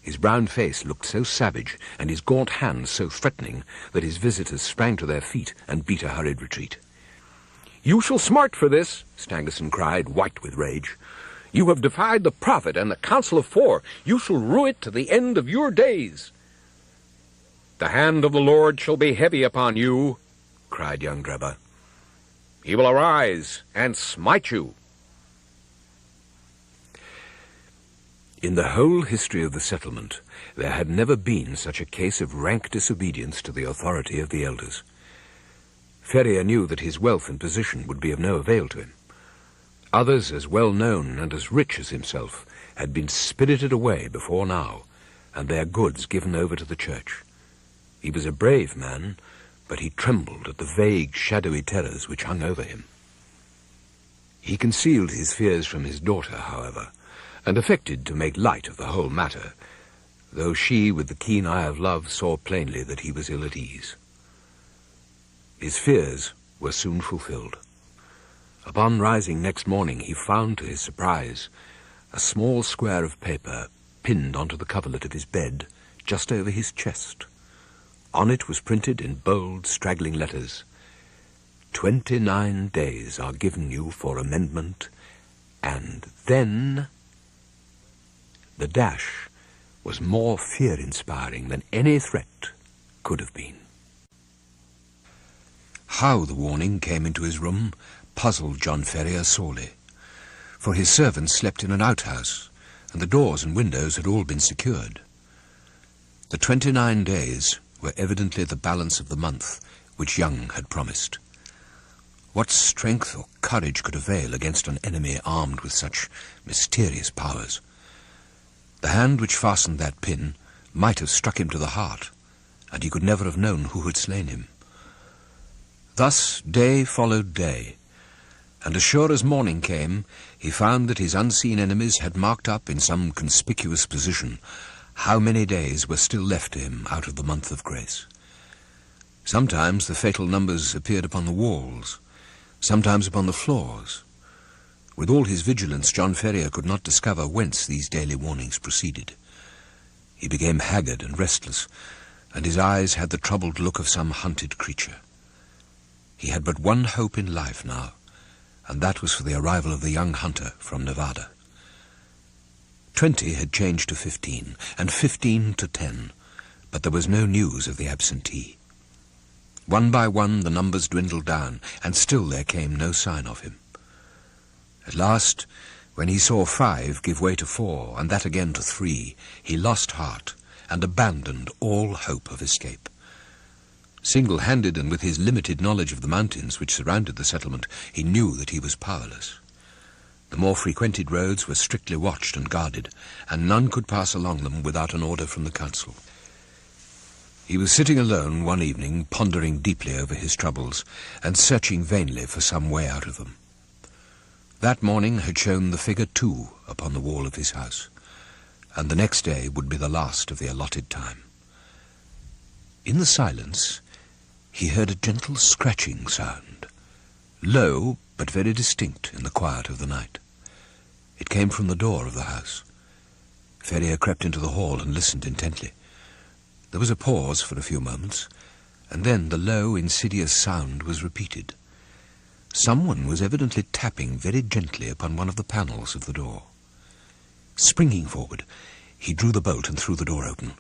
His brown face looked so savage, and his gaunt hands so threatening, that his visitors sprang to their feet and beat a hurried retreat. "You shall smart for this," Stangerson cried, white with rage. "You have defied the prophet and the council of four. You shall rue it to the end of your days." "The hand of the Lord shall be heavy upon you," cried young Drebber. "He will arise and smite you." In the whole history of the settlement, there had never been such a case of rank disobedience to the authority of the elders. Ferrier knew that his wealth and position would be of no avail to him. Others as well known and as rich as himself had been spirited away before now, and their goods given over to the church. He was a brave man, but he trembled at the vague, shadowy terrors which hung over him. He concealed his fears from his daughter, however, and affected to make light of the whole matter, though she, with the keen eye of love, saw plainly that he was ill at ease. His fears were soon fulfilled. Upon rising next morning, he found, to his surprise, a small square of paper pinned onto the coverlet of his bed, just over his chest. On it was printed in bold, straggling letters, "29 days are given you for amendment, and then..." The dash was more fear-inspiring than any threat could have been. How the warning came into his room puzzled John Ferrier sorely, for his servants slept in an outhouse, and the doors and windows had all been secured. The 29 days were evidently the balance of the month which Young had promised. What strength or courage could avail against an enemy armed with such mysterious powers? The hand which fastened that pin might have struck him to the heart, and he could never have known who had slain him. Thus day followed day, and as sure as morning came, he found that his unseen enemies had marked up in some conspicuous position how many days were still left to him out of the month of grace. Sometimes the fatal numbers appeared upon the walls, sometimes upon the floors. With all his vigilance, John Ferrier could not discover whence these daily warnings proceeded. He became haggard and restless, and his eyes had the troubled look of some hunted creature. He had but one hope in life now, and that was for the arrival of the young hunter from Nevada. 20 had changed to 15, and 15 to 10, but there was no news of the absentee. One by one the numbers dwindled down, and still there came no sign of him. At last, when he saw 5 give way to 4, and that again to 3, he lost heart and abandoned all hope of escape. Single-handed and with his limited knowledge of the mountains which surrounded the settlement, he knew that he was powerless. The more frequented roads were strictly watched and guarded, and none could pass along them without an order from the council. He was sitting alone one evening, pondering deeply over his troubles, and searching vainly for some way out of them. That morning had shown the figure 2 upon the wall of his house, and the next day would be the last of the allotted time. In the silence, he heard a gentle scratching sound, low but very distinct in the quiet of the night. It came from the door of the house. Ferrier crept into the hall and listened intently. There was a pause for a few moments, and then the low, insidious sound was repeated. Someone was evidently tapping very gently upon one of the panels of the door. Springing forward, he drew the bolt and threw the door open.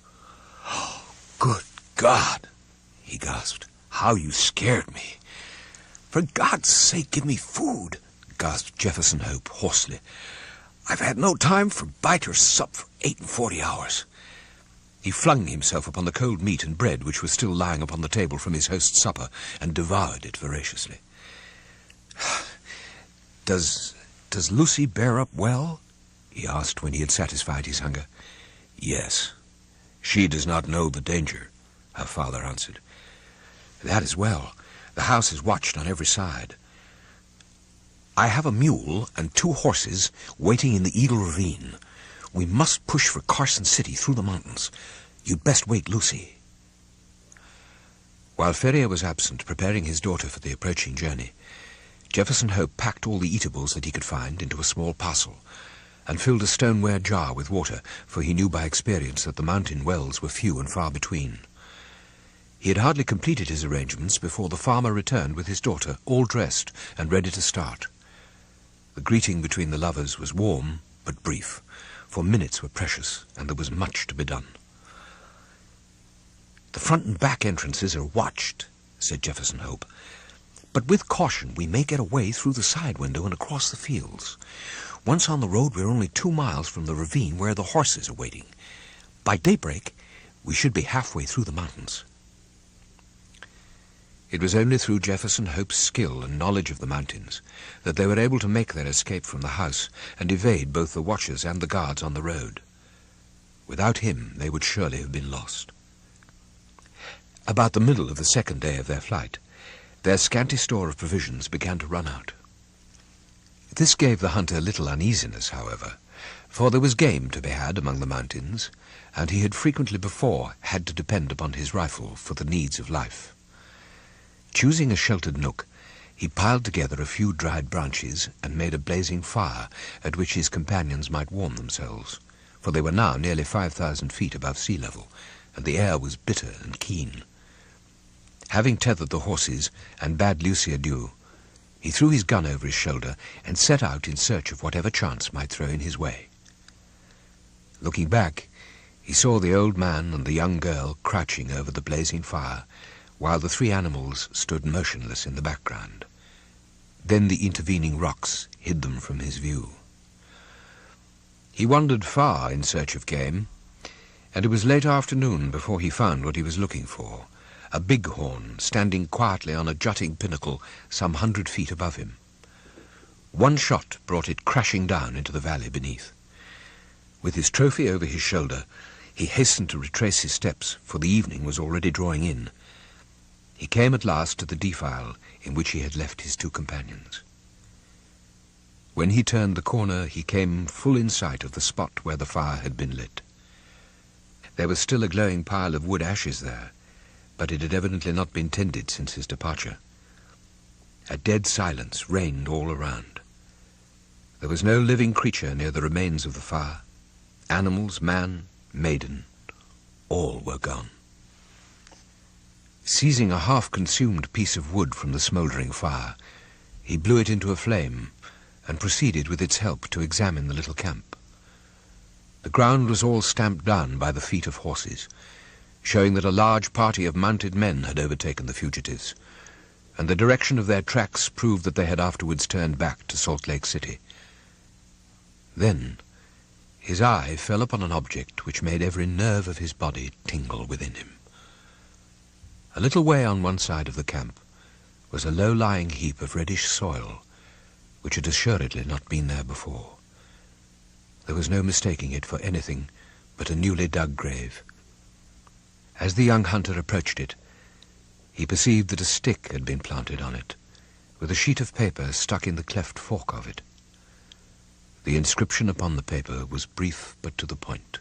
"Oh, good God!" he gasped. "How you scared me!" "For God's sake, give me food!" gasped Jefferson Hope hoarsely. "I've had no time for bite or sup for 48 hours. He flung himself upon the cold meat and bread which was still lying upon the table from his host's supper, and devoured it voraciously. Does Lucy bear up well?" he asked when he had satisfied his hunger. "Yes. "She does not know the danger," her father answered. "That is well. The house is watched on every side. I have a mule and 2 horses waiting in the Eagle Ravine. We must push for Carson City through the mountains. You'd best wake Lucy." While Ferrier was absent, preparing his daughter for the approaching journey, Jefferson Hope packed all the eatables that he could find into a small parcel and filled a stoneware jar with water, for he knew by experience that the mountain wells were few and far between. He had hardly completed his arrangements before the farmer returned with his daughter, all dressed and ready to start. The greeting between the lovers was warm but brief, for minutes were precious and there was much to be done. "The front and back entrances are watched," said Jefferson Hope, "but with caution we may get away through the side window and across the fields. Once on the road, we're only 2 miles from the ravine where the horses are waiting. By daybreak, we should be halfway through the mountains." It was only through Jefferson Hope's skill and knowledge of the mountains that they were able to make their escape from the house and evade both the watchers and the guards on the road. Without him, they would surely have been lost. About the middle of the 2nd day of their flight, their scanty store of provisions began to run out. This gave the hunter little uneasiness, however, for there was game to be had among the mountains, and he had frequently before had to depend upon his rifle for the needs of life. Choosing a sheltered nook, he piled together a few dried branches and made a blazing fire at which his companions might warm themselves, for they were now nearly 5,000 feet above sea level, and the air was bitter and keen. Having tethered the horses and bade Lucy adieu, he threw his gun over his shoulder and set out in search of whatever chance might throw in his way. Looking back, he saw the old man and the young girl crouching over the blazing fire, while the 3 animals stood motionless in the background. Then the intervening rocks hid them from his view. He wandered far in search of game, and it was late afternoon before he found what he was looking for, a bighorn standing quietly on a jutting pinnacle some 100 feet above him. One shot brought it crashing down into the valley beneath. With his trophy over his shoulder, he hastened to retrace his steps, for the evening was already drawing in. He came at last to the defile in which he had left his 2 companions. When he turned the corner, he came full in sight of the spot where the fire had been lit. There was still a glowing pile of wood ashes there, but it had evidently not been tended since his departure. A dead silence reigned all around. There was no living creature near the remains of the fire. Animals, man, maiden, all were gone. Seizing a half-consumed piece of wood from the smouldering fire, he blew it into a flame and proceeded with its help to examine the little camp. The ground was all stamped down by the feet of horses, showing that a large party of mounted men had overtaken the fugitives, and the direction of their tracks proved that they had afterwards turned back to Salt Lake City. Then his eye fell upon an object which made every nerve of his body tingle within him. A little way on one side of the camp was a low-lying heap of reddish soil, which had assuredly not been there before. There was no mistaking it for anything but a newly dug grave. As the young hunter approached it, he perceived that a stick had been planted on it, with a sheet of paper stuck in the cleft fork of it. The inscription upon the paper was brief but to the point.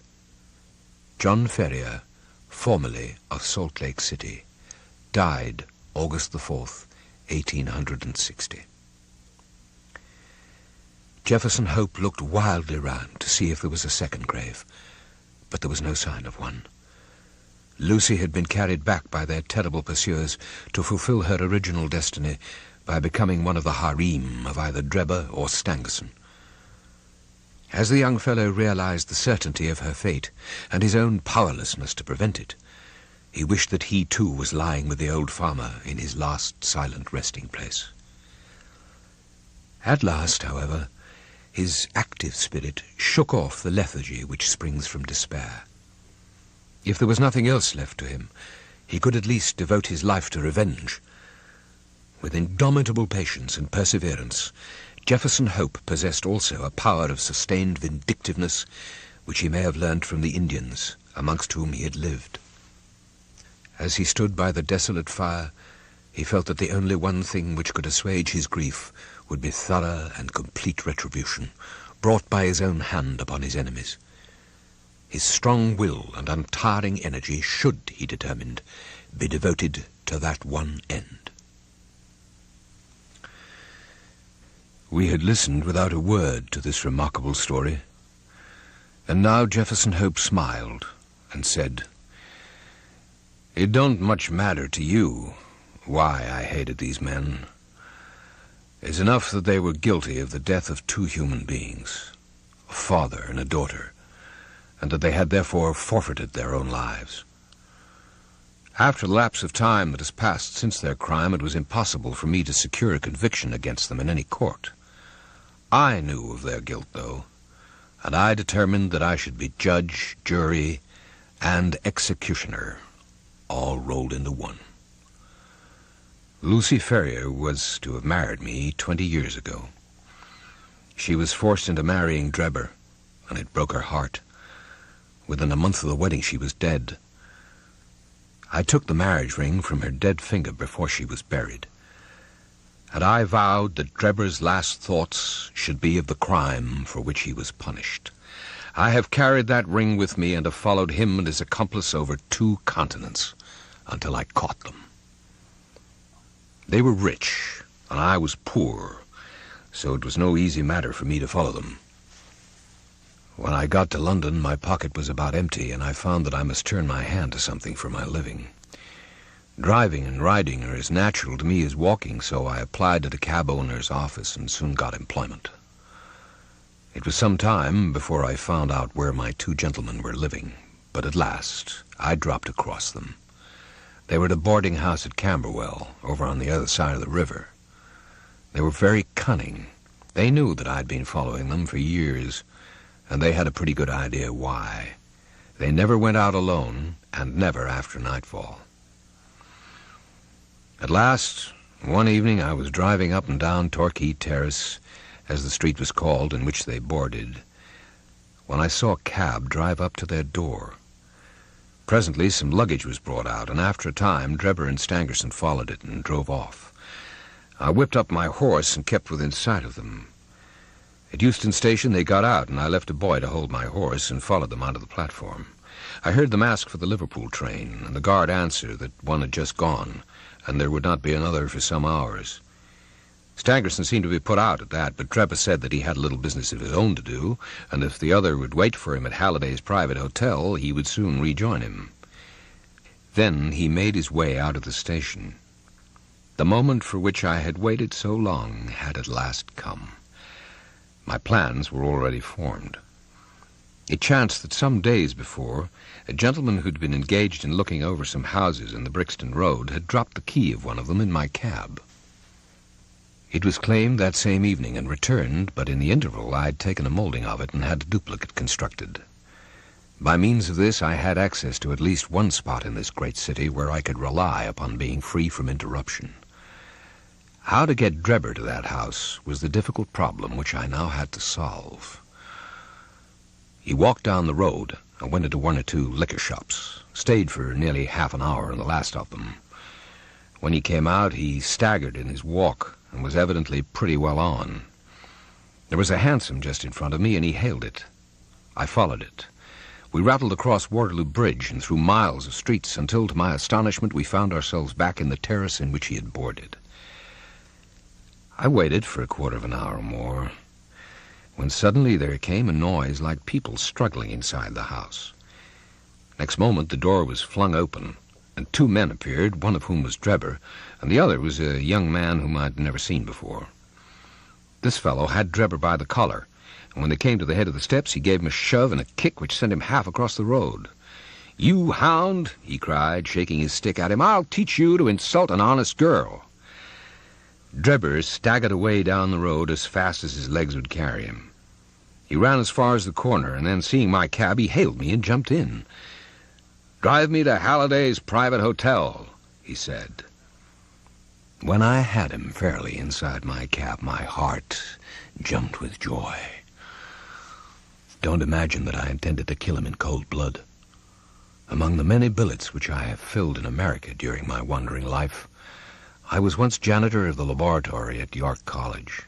John Ferrier, formerly of Salt Lake City, died August the 4th, 1860. Jefferson Hope looked wildly round to see if there was a second grave, but there was no sign of one. Lucy had been carried back by their terrible pursuers to fulfill her original destiny by becoming one of the harem of either Drebber or Stangerson. As the young fellow realized the certainty of her fate and his own powerlessness to prevent it, he wished that he too was lying with the old farmer in his last silent resting place. At last, however, his active spirit shook off the lethargy which springs from despair. If there was nothing else left to him, he could at least devote his life to revenge. With indomitable patience and perseverance, Jefferson Hope possessed also a power of sustained vindictiveness which he may have learned from the Indians amongst whom he had lived. As he stood by the desolate fire, he felt that the only one thing which could assuage his grief would be thorough and complete retribution, brought by his own hand upon his enemies. His strong will and untiring energy should, he determined, be devoted to that one end. We had listened without a word to this remarkable story, and now Jefferson Hope smiled and said, "It don't much matter to you why I hated these men. It's enough that they were guilty of the death of two human beings, a father and a daughter, and that they had therefore forfeited their own lives. After the lapse of time that has passed since their crime, it was impossible for me to secure a conviction against them in any court. I knew of their guilt, though, and I determined that I should be judge, jury, and executioner, all rolled into one. Lucy Ferrier was to have married me 20 years ago. She was forced into marrying Drebber, and it broke her heart. Within a month of the wedding, she was dead. I took the marriage ring from her dead finger before she was buried, and I vowed that Drebber's last thoughts should be of the crime for which he was punished. I have carried that ring with me and have followed him and his accomplice over 2 continents until I caught them. They were rich, and I was poor, so it was no easy matter for me to follow them. When I got to London, my pocket was about empty, and I found that I must turn my hand to something for my living. Driving and riding are as natural to me as walking, so I applied at a cab owner's office and soon got employment. It was some time before I found out where my 2 gentlemen were living, but at last I dropped across them. They were at a boarding house at Camberwell, over on the other side of the river. They were very cunning. They knew that I'd been following them for years, and they had a pretty good idea why. They never went out alone, and never after nightfall. At last, one evening, I was driving up and down Torquay Terrace, as the street was called in which they boarded, when I saw a cab drive up to their door. Presently, some luggage was brought out, and after a time, Drebber and Stangerson followed it and drove off. I whipped up my horse and kept within sight of them. At Euston Station, they got out, and I left a boy to hold my horse and followed them onto the platform. I heard them ask for the Liverpool train, and the guard answer that one had just gone, and there would not be another for some hours. Stangerson seemed to be put out at that, but Drebber said that he had a little business of his own to do, and if the other would wait for him at Halliday's private hotel, he would soon rejoin him. Then he made his way out of the station. The moment for which I had waited so long had at last come. My plans were already formed. It chanced that some days before, a gentleman who'd been engaged in looking over some houses in the Brixton Road had dropped the key of one of them in my cab. It was claimed that same evening and returned, but in the interval I had taken a molding of it and had a duplicate constructed. By means of this I had access to at least one spot in this great city where I could rely upon being free from interruption. How to get Drebber to that house was the difficult problem which I now had to solve. He walked down the road and went into 1 or 2 liquor shops, stayed for nearly half an hour in the last of them. When he came out, he staggered in his walk and was evidently pretty well on. There was a hansom just in front of me, and he hailed it. I followed it. We rattled across Waterloo Bridge and through miles of streets until, to my astonishment, we found ourselves back in the terrace in which he had boarded. I waited for a quarter of an hour or more, when suddenly there came a noise like people struggling inside the house. Next moment the door was flung open, and 2 men appeared, one of whom was Drebber, and the other was a young man whom I'd never seen before. This fellow had Drebber by the collar, and when they came to the head of the steps, he gave him a shove and a kick which sent him half across the road. "You hound," he cried, shaking his stick at him, "I'll teach you to insult an honest girl." Drebber staggered away down the road as fast as his legs would carry him. He ran as far as the corner, and then, seeing my cab, he hailed me and jumped in. "Drive me to Halliday's private hotel," he said. When I had him fairly inside my cab, my heart jumped with joy. Don't imagine that I intended to kill him in cold blood. Among the many billets which I have filled in America during my wandering life, I was once janitor of the laboratory at York College.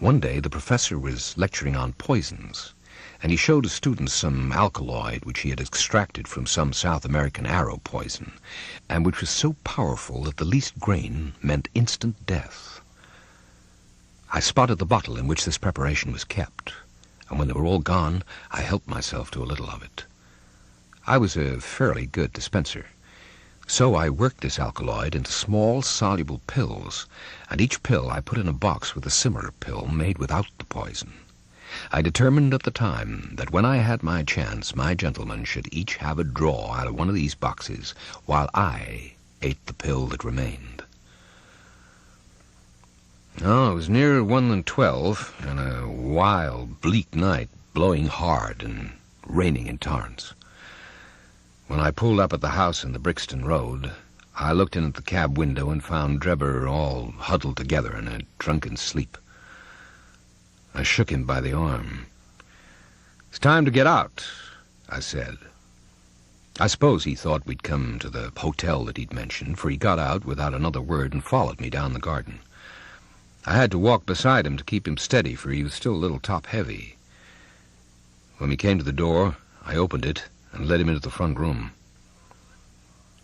One day the professor was lecturing on poisons, and he showed his students some alkaloid which he had extracted from some South American arrow poison, and which was so powerful that the least grain meant instant death. I spotted the bottle in which this preparation was kept, and when they were all gone, I helped myself to a little of it. I was a fairly good dispenser, so I worked this alkaloid into small, soluble pills, and each pill I put in a box with a similar pill made without the poison. I determined at the time that when I had my chance, my gentlemen should each have a draw out of one of these boxes, while I ate the pill that remained. Oh, it was nearer 1 than 12, and a wild, bleak night, blowing hard and raining in torrents. When I pulled up at the house in the Brixton Road, I looked in at the cab window and found Drebber all huddled together in a drunken sleep. I shook him by the arm. "It's time to get out," I said. I suppose he thought we'd come to the hotel that he'd mentioned, for he got out without another word and followed me down the garden. I had to walk beside him to keep him steady, for he was still a little top-heavy. When we came to the door, I opened it and led him into the front room.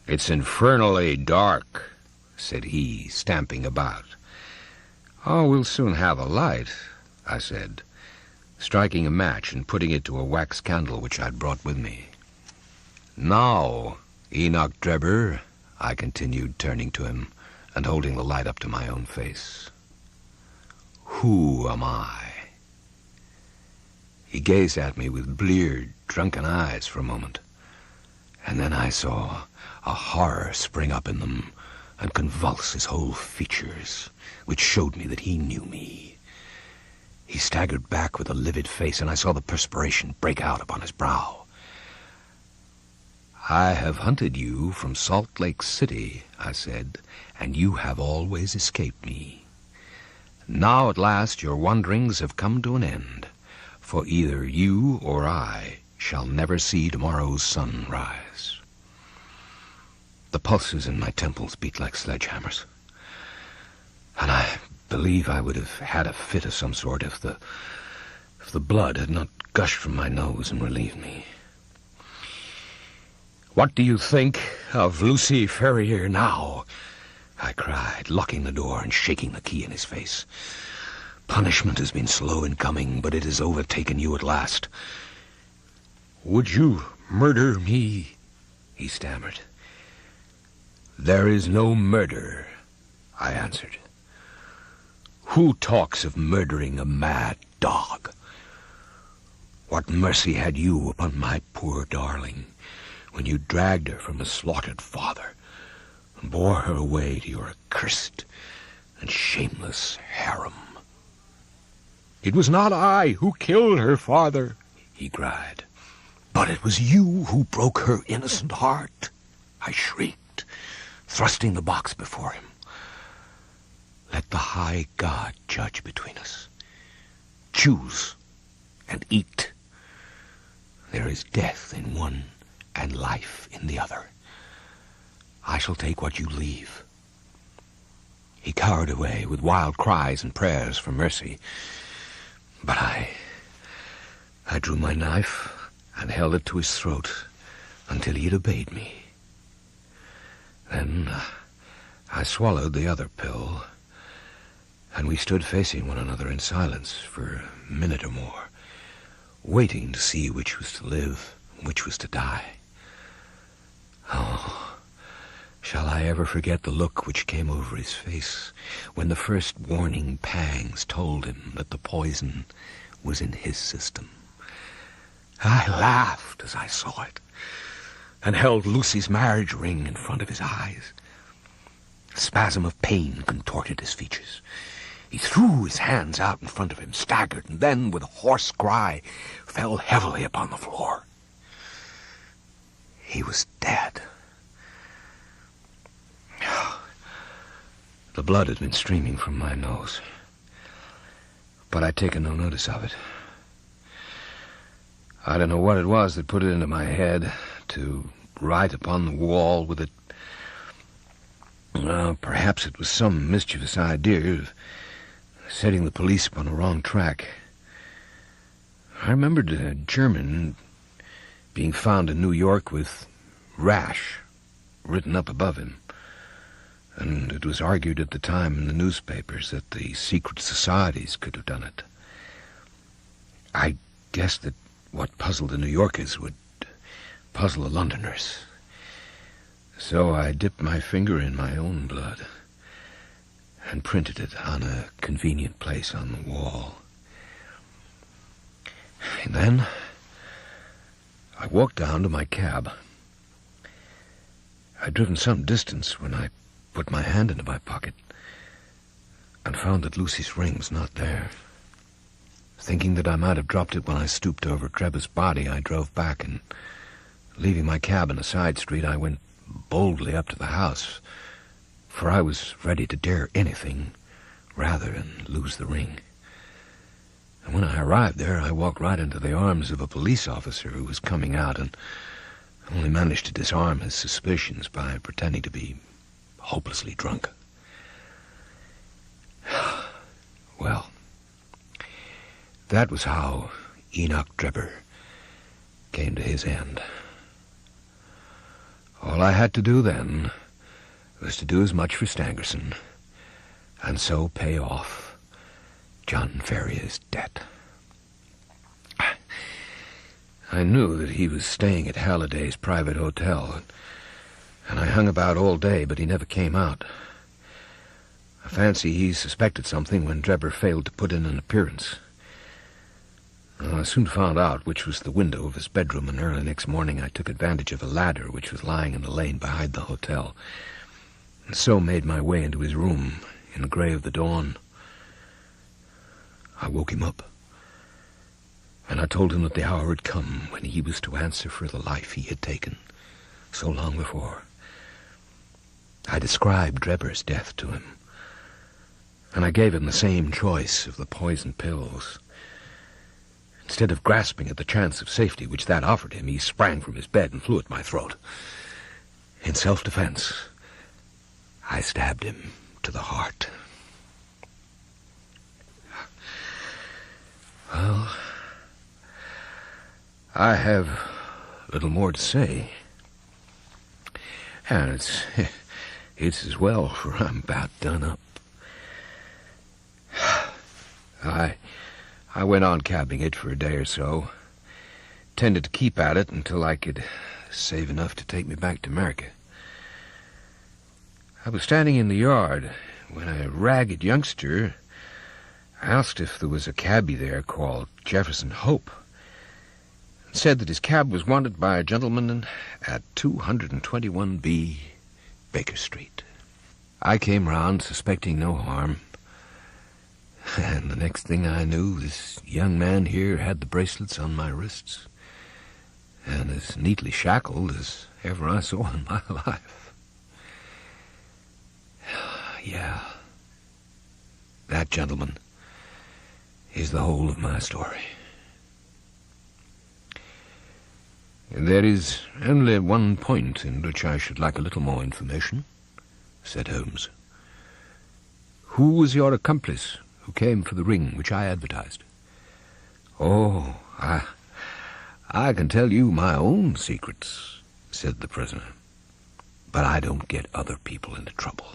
"It's infernally dark," said he, stamping about. "Oh, we'll soon have a light," I said, striking a match and putting it to a wax candle which I'd brought with me. "Now, Enoch Drebber," I continued, turning to him and holding the light up to my own face, "who am I?" He gazed at me with bleared, drunken eyes for a moment, and then I saw a horror spring up in them and convulse his whole features, which showed me that he knew me. He staggered back with a livid face, and I saw the perspiration break out upon his brow. "I have hunted you from Salt Lake City," I said, "and you have always escaped me. Now at last your wanderings have come to an end, for either you or I shall never see tomorrow's sun rise." The pulses in my temples beat like sledgehammers, and I believe I would have had a fit of some sort if the blood had not gushed from my nose and relieved me. "What do you think of Lucy Ferrier now?" I cried, locking the door and shaking the key in his face. "Punishment has been slow in coming, but it has overtaken you at last." "Would you murder me?" he stammered. "There is no murder," I answered. "Who talks of murdering a mad dog? What mercy had you upon my poor darling when you dragged her from a slaughtered father and bore her away to your accursed and shameless harem?" "It was not I who killed her father," he cried. "But it was you who broke her innocent heart," I shrieked, thrusting the box before him. "Let the high God judge between us. Choose and eat. There is death in one and life in the other. I shall take what you leave." He cowered away with wild cries and prayers for mercy, but I drew my knife and held it to his throat until he had obeyed me. Then I swallowed the other pill, and we stood facing one another in silence for a minute or more, waiting to see which was to live and which was to die. Oh, shall I ever forget the look which came over his face when the first warning pangs told him that the poison was in his system? I laughed as I saw it, and held Lucy's marriage ring in front of his eyes. A spasm of pain contorted his features. He threw his hands out in front of him, staggered, and then, with a hoarse cry, fell heavily upon the floor. He was dead. The blood had been streaming from my nose, but I'd taken no notice of it. I don't know what it was that put it into my head to write upon the wall with it. Well, perhaps it was some mischievous idea of setting the police upon a wrong track. I remembered a German being found in New York with "rash" written up above him, and it was argued at the time in the newspapers that the secret societies could have done it. I guessed that what puzzled the New Yorkers would puzzle the Londoners. So I dipped my finger in my own blood and printed it on a convenient place on the wall. And then I walked down to my cab. I'd driven some distance when I put my hand into my pocket and found that Lucy's ring was not there. Thinking that I might have dropped it when I stooped over Trevor's body, I drove back, and leaving my cab in a side street, I went boldly up to the house, for I was ready to dare anything rather than lose the ring. And when I arrived there, I walked right into the arms of a police officer who was coming out, and only managed to disarm his suspicions by pretending to be hopelessly drunk. Well, that was how Enoch Drebber came to his end. All I had to do then was to do as much for Stangerson, and so pay off John Ferrier's debt. I knew that he was staying at Halliday's private hotel, and I hung about all day, but he never came out. I fancy he suspected something when Drebber failed to put in an appearance. Well, I soon found out which was the window of his bedroom, and early next morning I took advantage of a ladder which was lying in the lane behind the hotel, and so made my way into his room in the grey of the dawn. I woke him up, and I told him that the hour had come when he was to answer for the life he had taken so long before. I described Drebber's death to him, and I gave him the same choice of the poison pills. Instead of grasping at the chance of safety which that offered him, he sprang from his bed and flew at my throat. In self-defense, I stabbed him to the heart. Well, I have little more to say. And it's as well, for I'm about done up. I went on cabbing it for a day or so. Tended to keep at it until I could save enough to take me back to America. I was standing in the yard when a ragged youngster asked if there was a cabbie there called Jefferson Hope, and said that his cab was wanted by a gentleman at 221B Baker Street. I came round, suspecting no harm, and the next thing I knew, this young man here had the bracelets on my wrists, and as neatly shackled as ever I saw in my life. Yeah, that gentleman is the whole of my story. There is only one point in which I should like a little more information, said Holmes. Who was your accomplice who came for the ring which I advertised? Oh, I can tell you my own secrets, said the prisoner, but I don't get other people into trouble.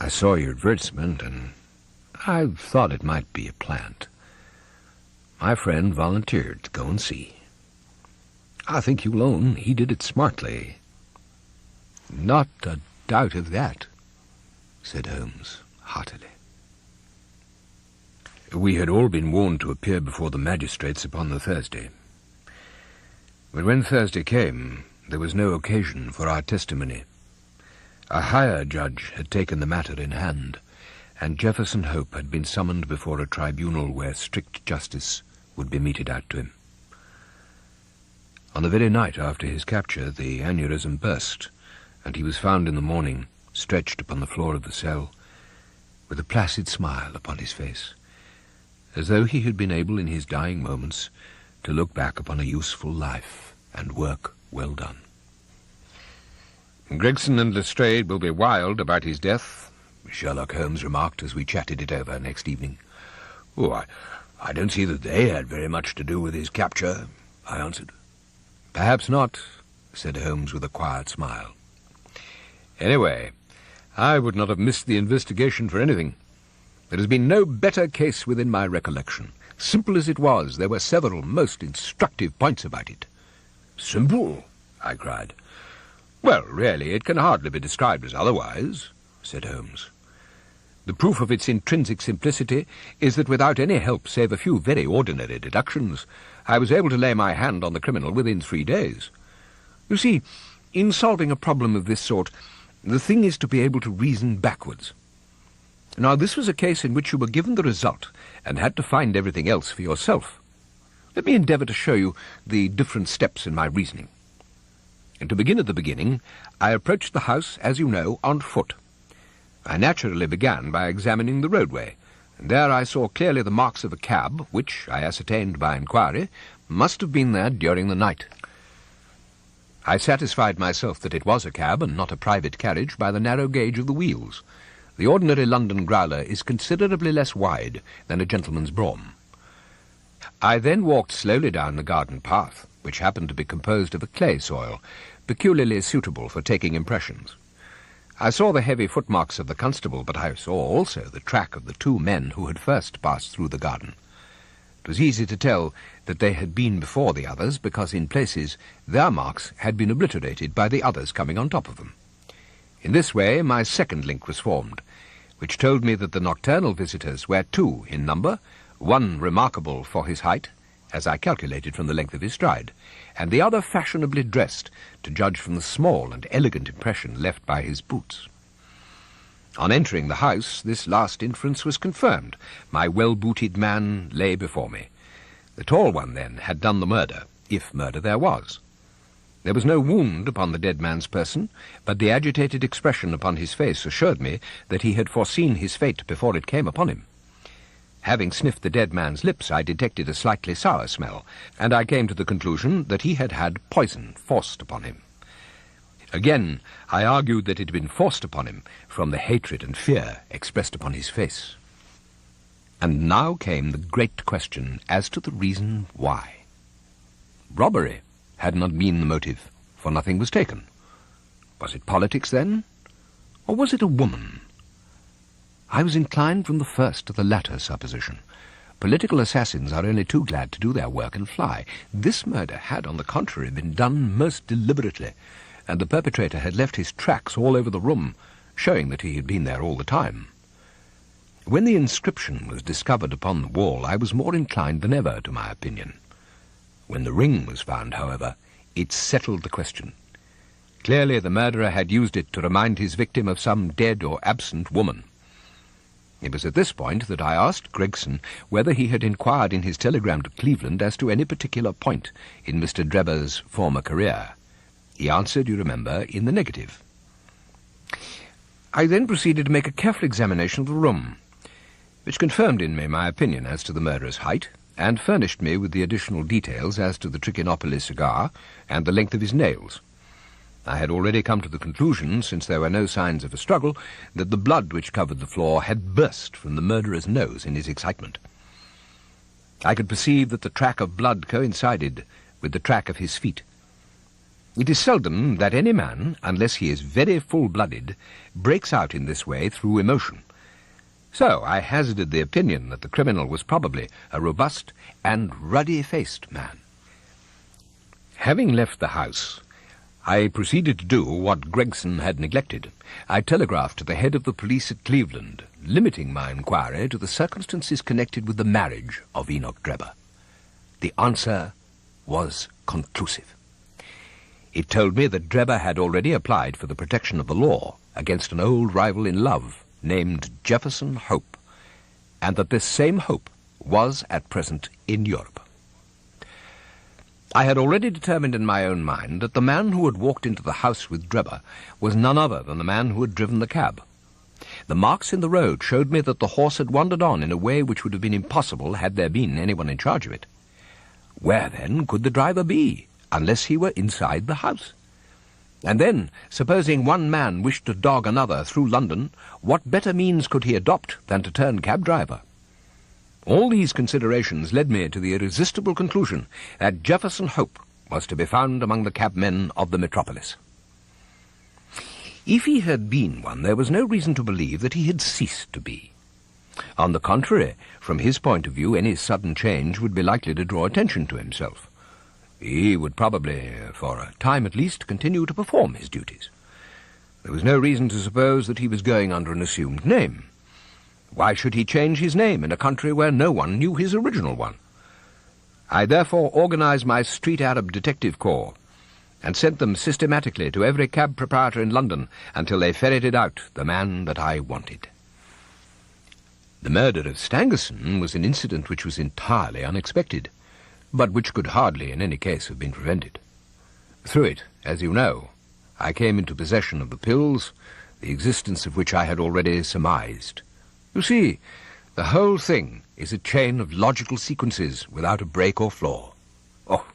I saw your advertisement, and I thought it might be a plant. My friend volunteered to go and see. I think you'll own he did it smartly. Not a doubt of that, said Holmes heartily. We had all been warned to appear before the magistrates upon the Thursday. But when Thursday came, there was no occasion for our testimony. A higher judge had taken the matter in hand, and Jefferson Hope had been summoned before a tribunal where strict justice would be meted out to him. On the very night after his capture, the aneurysm burst, and he was found in the morning, stretched upon the floor of the cell, with a placid smile upon his face, as though he had been able in his dying moments to look back upon a useful life and work well done. Gregson and Lestrade will be wild about his death, Sherlock Holmes remarked as we chatted it over next evening. Oh, I don't see that they had very much to do with his capture, I answered. Perhaps not, said Holmes with a quiet smile. Anyway, I would not have missed the investigation for anything. There has been no better case within my recollection. Simple as it was, there were several most instructive points about it. Simple? I cried. Well, really, it can hardly be described as otherwise, said Holmes. The proof of its intrinsic simplicity is that without any help save a few very ordinary deductions, I was able to lay my hand on the criminal within 3 days. You see, in solving a problem of this sort, the thing is to be able to reason backwards. Now, this was a case in which you were given the result and had to find everything else for yourself. Let me endeavour to show you the different steps in my reasoning. And to begin at the beginning, I approached the house, as you know, on foot. I naturally began by examining the roadway, and there I saw clearly the marks of a cab, which, I ascertained by inquiry, must have been there during the night. I satisfied myself that it was a cab and not a private carriage by the narrow gauge of the wheels. The ordinary London growler is considerably less wide than a gentleman's brougham. I then walked slowly down the garden path, which happened to be composed of a clay soil, peculiarly suitable for taking impressions. I saw the heavy footmarks of the constable, but I saw also the track of the 2 men who had first passed through the garden. It was easy to tell that they had been before the others, because in places their marks had been obliterated by the others coming on top of them. In this way my second link was formed, which told me that the nocturnal visitors were 2 in number, one remarkable for his height, as I calculated from the length of his stride, and the other fashionably dressed, to judge from the small and elegant impression left by his boots. On entering the house, this last inference was confirmed. My well-booted man lay before me. The tall one, then, had done the murder, if murder there was. There was no wound upon the dead man's person, but the agitated expression upon his face assured me that he had foreseen his fate before it came upon him. Having sniffed the dead man's lips, I detected a slightly sour smell, and I came to the conclusion that he had had poison forced upon him. Again, I argued that it had been forced upon him from the hatred and fear expressed upon his face. And now came the great question as to the reason why. Robbery had not been the motive, for nothing was taken. Was it politics, then? Or was it a woman? I was inclined from the first to the latter supposition. Political assassins are only too glad to do their work and fly. This murder had, on the contrary, been done most deliberately, and the perpetrator had left his tracks all over the room, showing that he had been there all the time. When the inscription was discovered upon the wall, I was more inclined than ever to my opinion. When the ring was found, however, it settled the question. Clearly the murderer had used it to remind his victim of some dead or absent woman. It was at this point that I asked Gregson whether he had inquired in his telegram to Cleveland as to any particular point in Mr. Drebber's former career. He answered, you remember, in the negative. I then proceeded to make a careful examination of the room, which confirmed in me my opinion as to the murderer's height, and furnished me with the additional details as to the Trichinopoly cigar and the length of his nails. I had already come to the conclusion, since there were no signs of a struggle, that the blood which covered the floor had burst from the murderer's nose in his excitement. I could perceive that the track of blood coincided with the track of his feet. It is seldom that any man, unless he is very full-blooded, breaks out in this way through emotion. So I hazarded the opinion that the criminal was probably a robust and ruddy-faced man. Having left the house, I proceeded to do what Gregson had neglected. I telegraphed to the head of the police at Cleveland, limiting my inquiry to the circumstances connected with the marriage of Enoch Drebber. The answer was conclusive. It told me that Drebber had already applied for the protection of the law against an old rival in love named Jefferson Hope, and that this same Hope was at present in Europe. I had already determined in my own mind that the man who had walked into the house with Drebber was none other than the man who had driven the cab. The marks in the road showed me that the horse had wandered on in a way which would have been impossible had there been anyone in charge of it. Where, then, could the driver be? unless he were inside the house. And then, supposing one man wished to dog another through London, what better means could he adopt than to turn cab driver? All these considerations led me to the irresistible conclusion that Jefferson Hope was to be found among the cabmen of the metropolis. If he had been one, there was no reason to believe that he had ceased to be. On the contrary, from his point of view, any sudden change would be likely to draw attention to himself. He would probably, for a time at least, continue to perform his duties. There was no reason to suppose that he was going under an assumed name. Why should he change his name in a country where no one knew his original one? I therefore organized my street Arab detective corps and sent them systematically to every cab proprietor in London until they ferreted out the man that I wanted. The murder of Stangerson was an incident which was entirely unexpected, but which could hardly in any case have been prevented. Through it, as you know, I came into possession of the pills, the existence of which I had already surmised. You see, the whole thing is a chain of logical sequences without a break or flaw. Oh,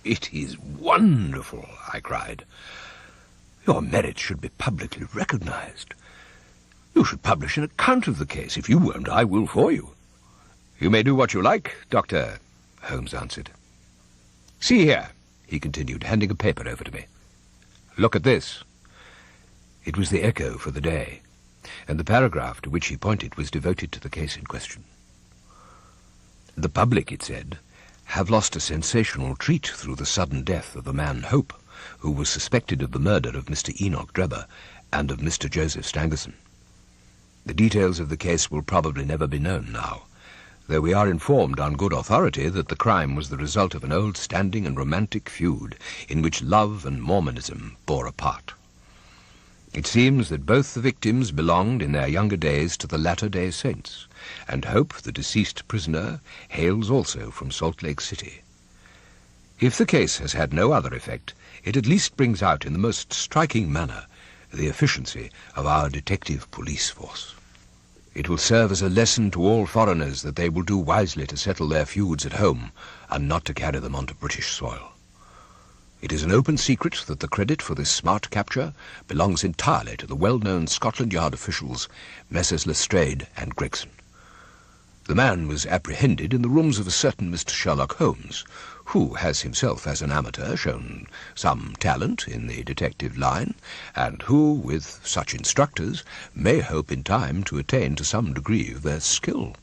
it is wonderful, I cried. Your merits should be publicly recognized. You should publish an account of the case. If you won't, I will for you. You may do what you like, Doctor, Holmes answered. See here, he continued, handing a paper over to me. Look at this. It was the Echo for the day, and the paragraph to which he pointed was devoted to the case in question. The public, it said, have lost a sensational treat through the sudden death of the man Hope, who was suspected of the murder of Mr. Enoch Drebber and of Mr. Joseph Stangerson. The details of the case will probably never be known now, though we are informed on good authority that the crime was the result of an old standing and romantic feud in which love and Mormonism bore a part. It seems that both the victims belonged in their younger days to the Latter-day Saints, and Hope, the deceased prisoner, hails also from Salt Lake City. If the case has had no other effect, it at least brings out in the most striking manner the efficiency of our detective police force. It will serve as a lesson to all foreigners that they will do wisely to settle their feuds at home and not to carry them onto British soil. It is an open secret that the credit for this smart capture belongs entirely to the well-known Scotland Yard officials, Messrs. Lestrade and Gregson. The man was apprehended in the rooms of a certain Mr. Sherlock Holmes, who has himself, as an amateur, shown some talent in the detective line, and who, with such instructors, may hope in time to attain to some degree of their skill.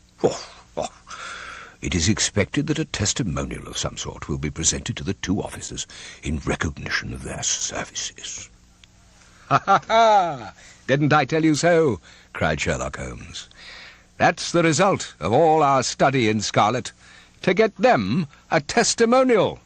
It is expected that a testimonial of some sort will be presented to the two officers in recognition of their services. "Ha, ha, ha! Didn't I tell you so?" cried Sherlock Holmes. "That's the result of all our study in Scarlet, to get them a testimonial."